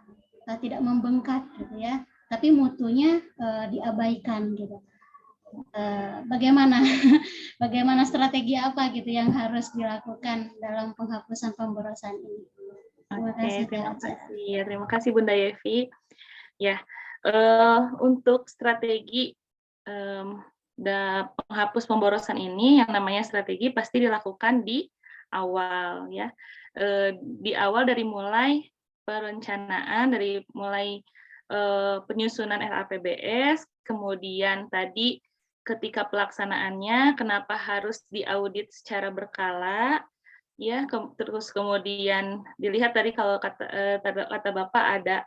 tidak membengkak gitu ya. Tapi mutunya diabaikan gitu. Bagaimana bagaimana strategi apa gitu yang harus dilakukan dalam penghapusan pemborosan ini? Terima kasih. Terima kasih Bunda Yevi. Ya, untuk strategi penghapus pemborosan ini, yang namanya strategi pasti dilakukan di awal ya. Di awal dari mulai perencanaan, dari mulai penyusunan RAPBS, kemudian tadi ketika pelaksanaannya kenapa harus diaudit secara berkala, ya, terus kemudian dilihat tadi kalau kata Bapak ada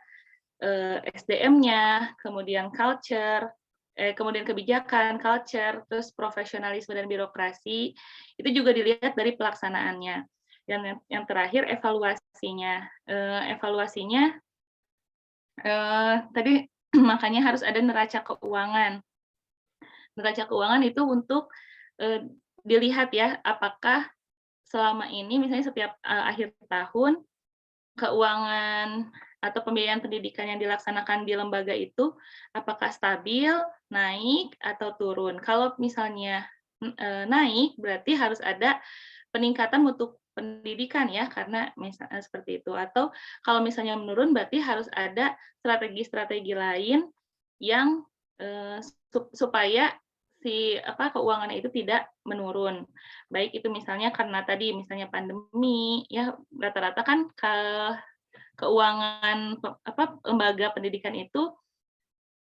SDM-nya, kemudian culture, kemudian kebijakan, culture, terus profesionalisme dan birokrasi, itu juga dilihat dari pelaksanaannya. Dan yang terakhir evaluasinya. Evaluasinya tadi makanya harus ada neraca keuangan. Neraca keuangan itu untuk dilihat ya, apakah selama ini misalnya setiap akhir tahun keuangan atau pembiayaan pendidikan yang dilaksanakan di lembaga itu apakah stabil, naik, atau turun. Kalau misalnya naik, berarti harus ada peningkatan mutu pendidikan ya, karena misalnya seperti itu. Atau kalau misalnya menurun, berarti harus ada strategi-strategi lain yang supaya si keuangannya itu tidak menurun. Baik itu misalnya karena tadi misalnya pandemi ya, rata-rata kan keuangan lembaga pendidikan itu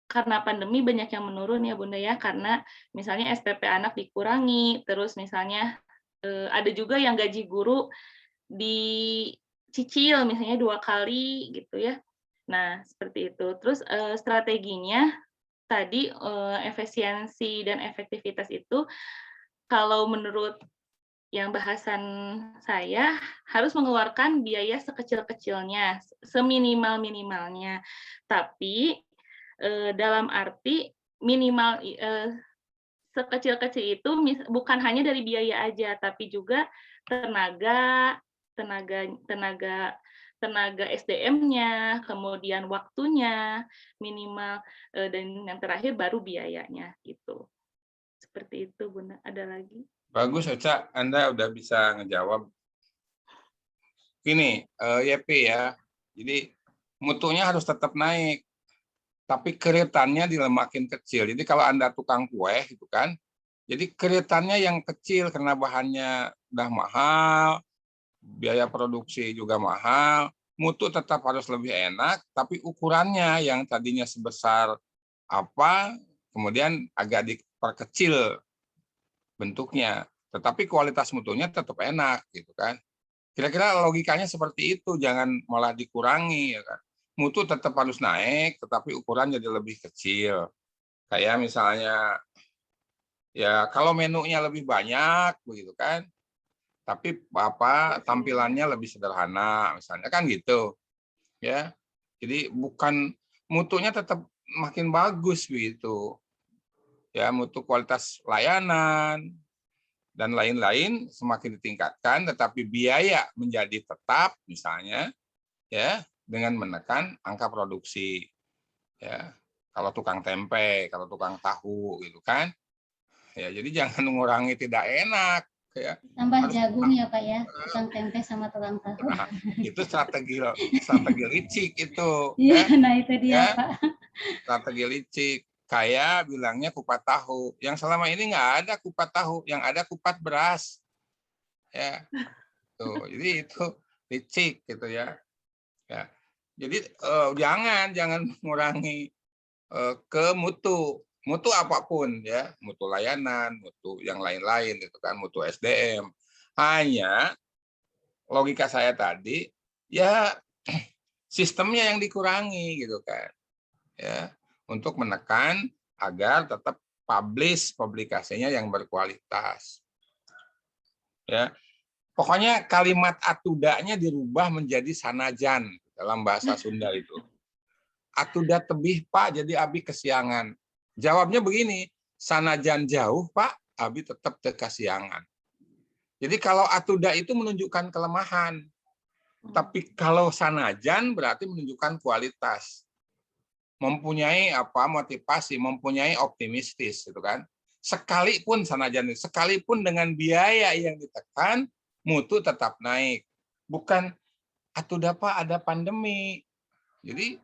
karena pandemi banyak yang menurun ya Bunda ya, karena misalnya SPP anak dikurangi, terus misalnya ada juga yang gaji guru dicicil misalnya 2 kali gitu ya. Nah, seperti itu. Terus strateginya tadi efisiensi dan efektivitas itu kalau menurut yang bahasan saya harus mengeluarkan biaya sekecil-kecilnya, seminimal-minimalnya. Tapi dalam arti minimal sekecil-kecil itu bukan hanya dari biaya aja, tapi juga tenaga SDM-nya, kemudian waktunya minimal, dan yang terakhir baru biayanya gitu. Seperti itu Bunda. Ada lagi? Bagus Ocha, Anda udah bisa ngejawab. Gini, Yepi ya. Jadi mutunya harus tetap naik, tapi keritannya dilemakin kecil. Jadi kalau Anda tukang kue gitu kan, jadi keritannya yang kecil karena bahannya udah mahal, biaya produksi juga mahal, mutu tetap harus lebih enak, tapi ukurannya yang tadinya sebesar apa, kemudian agak diperkecil bentuknya, tetapi kualitas mutunya tetap enak gitu kan. Kira-kira logikanya seperti itu, jangan malah dikurangi ya kan. Mutu tetap harus naik, tetapi ukuran jadi lebih kecil. Kayak misalnya ya kalau menunya lebih banyak begitu kan, tapi tampilannya lebih sederhana misalnya kan gitu ya. Jadi bukan mutunya tetap makin bagus begitu ya, mutu kualitas layanan dan lain-lain semakin ditingkatkan, tetapi biaya menjadi tetap misalnya ya, dengan menekan angka produksi ya. Kalau tukang tempe, kalau tukang tahu gitu kan ya, jadi jangan mengurangi tidak enak ya. Tambah jagung ya Pak ya, tukang tempe sama tukang tahu. Nah, itu strategi licik itu. Iya, Ya. nah itu dia Ya. Pak. Strategi licik. Kayak bilangnya kupat tahu. Yang selama ini nggak ada kupat tahu, yang ada kupat beras. Ya. Tuh, jadi itu licik gitu ya. Ya. Jadi jangan mengurangi ke mutu apapun ya, mutu layanan, mutu yang lain-lain gitu kan, mutu SDM. Hanya logika saya tadi ya sistemnya yang dikurangi gitu kan ya, untuk menekan agar tetap publish publikasinya yang berkualitas. Ya. Pokoknya kalimat atudanya dirubah menjadi sanajan dalam bahasa Sunda itu. Atuda tebih Pak, jadi abi kesiangan. Jawabnya begini, sanajan jauh Pak, abi tetap kesiangan. Jadi kalau atuda itu menunjukkan kelemahan. Tapi kalau sanajan berarti menunjukkan kualitas. Mempunyai motivasi, mempunyai optimistis gitu kan. Sekalipun sanajan, sekalipun dengan biaya yang ditekan, mutu tetap naik. Bukan atuda Pak ada pandemi. Jadi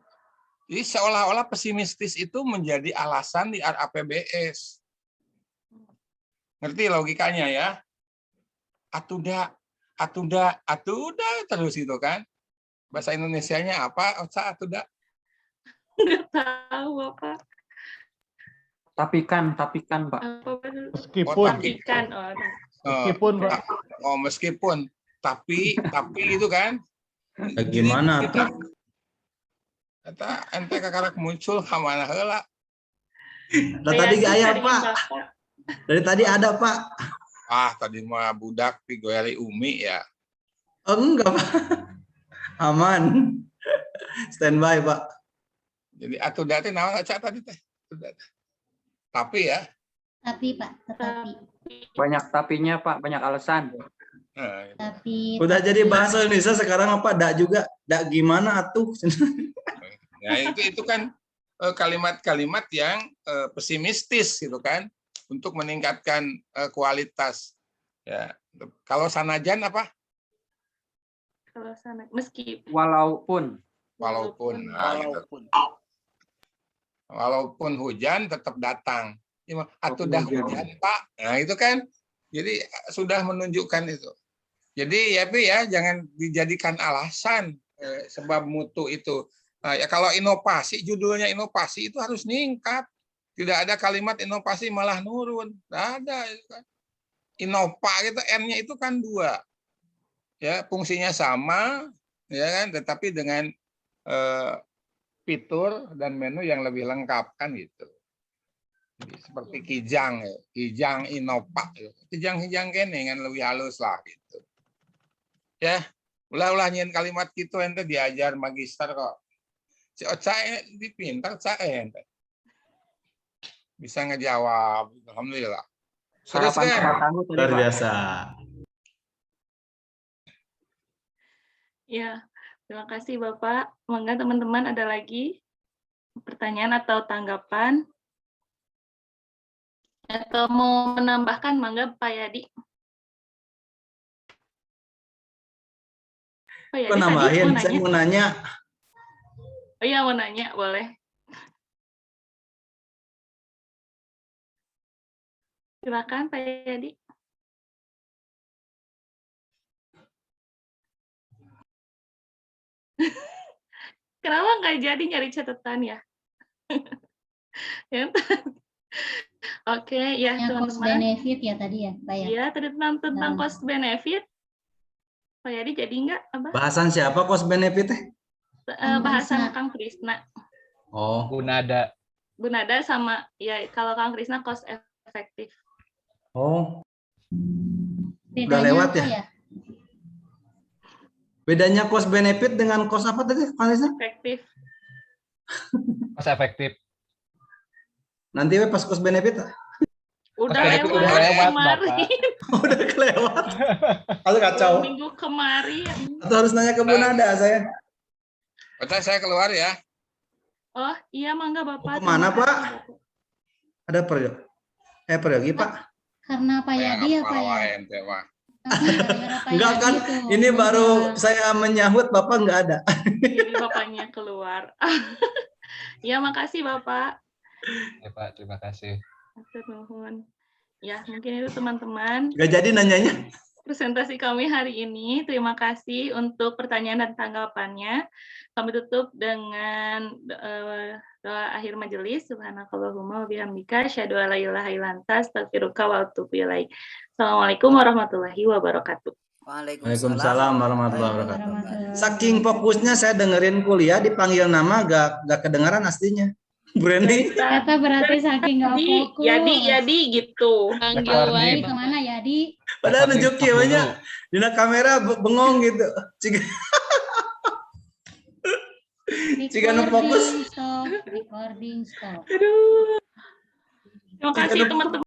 seolah-olah pesimistis itu menjadi alasan di RAPBS. Ngerti logikanya ya? Atuda terus itu kan. Bahasa Indonesianya apa? Atuda. Nggak tahu apa. Tapi kan Pak. Meskipun, Meskipun Pak. Meskipun. Tapi itu kan. Bagaimana tuh? Kata ente kakarak muncul kemana heula. Nah, tadi gak aya Pak. Dari tadi ada Pak. Tadi mah budak pigoyari Umi ya. Oh, enggak Pak. Aman. Standby Pak. Jadi atuda teh naon aca tadi teh? Tapi ya. Tapi Pak, tetapi. Banyak tapinya Pak, banyak alasan. Tapi. Udah jadi bahasa Indonesia sekarang apa? Dak juga. Dak gimana atuh? Nah, itu kan kalimat-kalimat yang pesimistis gitu kan untuk meningkatkan kualitas. Ya. Kalau sanajan apa? Kalau sana meskipun. Walaupun. Nah, gitu. Walaupun hujan tetap datang. Atudah hujan Pak. Nah itu kan. Jadi sudah menunjukkan itu. Jadi ya jangan dijadikan alasan sebab mutu itu. Ya kalau inovasi, judulnya inovasi itu harus meningkat. Tidak ada kalimat inovasi malah nurun. Tidak ada. Innova itu N-nya itu kan 2. Ya, fungsinya sama, ya kan, tetapi dengan fitur dan menu yang lebih lengkap kan gitu. Jadi, seperti Kijang Innova. Kijang kene kan lebih halus lah gitu. Ya, ulah nyin kalimat gitu ente diajar magister kok. Si Ocha dipintar ente. Bisa ngejawab, alhamdulillah. Terus kan? Luar biasa. Ya, terima kasih Bapak. Monggo teman-teman ada lagi pertanyaan atau tanggapan? Atau mau menambahkan, mangga Pak Yadi. Pak Yadi tadi Nambahin, mau saya nanya. mau nanya. Oh iya, mau nanya, boleh. Silakan Pak Yadi. Kenapa nggak jadi nyari catatan ya? Oke, ya Cost teman-teman. benefit ya tadi ya, Pak ya? Iya, tentang cost benefit. Pak Yadi jadi nggak? Bahasan siapa cost benefit teh? Bahasan Kang Krisna. Oh, Gunada. Gunada sama ya kalau Kang Krisna cost efektif. Oh. Bedanya Udah lewat apa ya? Bedanya cost benefit dengan cost apa tadi, Pak Lisa? Efektif. Cost efektif. Nanti pas cost benefit. Udah benefit lewat udah lewat, kemarin. Udah kelewat. Kalau kacau. Minggu kemarin. Atau harus nanya ke Bunada saya. Ocha saya keluar ya. Oh iya, mangga Bapak. Kemana Pak? Ada pergi Pak? Karena Pak Yadi ya Pak ya? Enggak kan, ini baru saya menyahut Bapak nggak ada. Jadi Bapaknya keluar. Ya, makasih Bapak. Ya Pak, terima kasih. Nuhun. Ya, mungkin itu teman-teman. Nggak jadi nanyanya. Presentasi kami hari ini. Terima kasih untuk pertanyaan dan tanggapannya. Kami tutup dengan doa akhir majelis. Subhanakallahumma wa bihamdika asyhadu an la ilaha illa anta astaghfiruka wa atubu ilaik. Assalamualaikum warahmatullahi wabarakatuh. Waalaikumsalam warahmatullahi wabarakatuh. Saking fokusnya saya dengerin kuliah, dipanggil nama gak kedengaran aslinya. Branding. Kata berarti saking nggak fokus. Jadi gitu. Panggil Recording. wae. Jadi kemana Yadi? Padahal Recording nunjuk stop ya banyak. dulu. Dina kamera bengong gitu. Jika nu fokus. Recording stop. Recording stop. Aduh. Terima kasih Jika nu- teman-teman.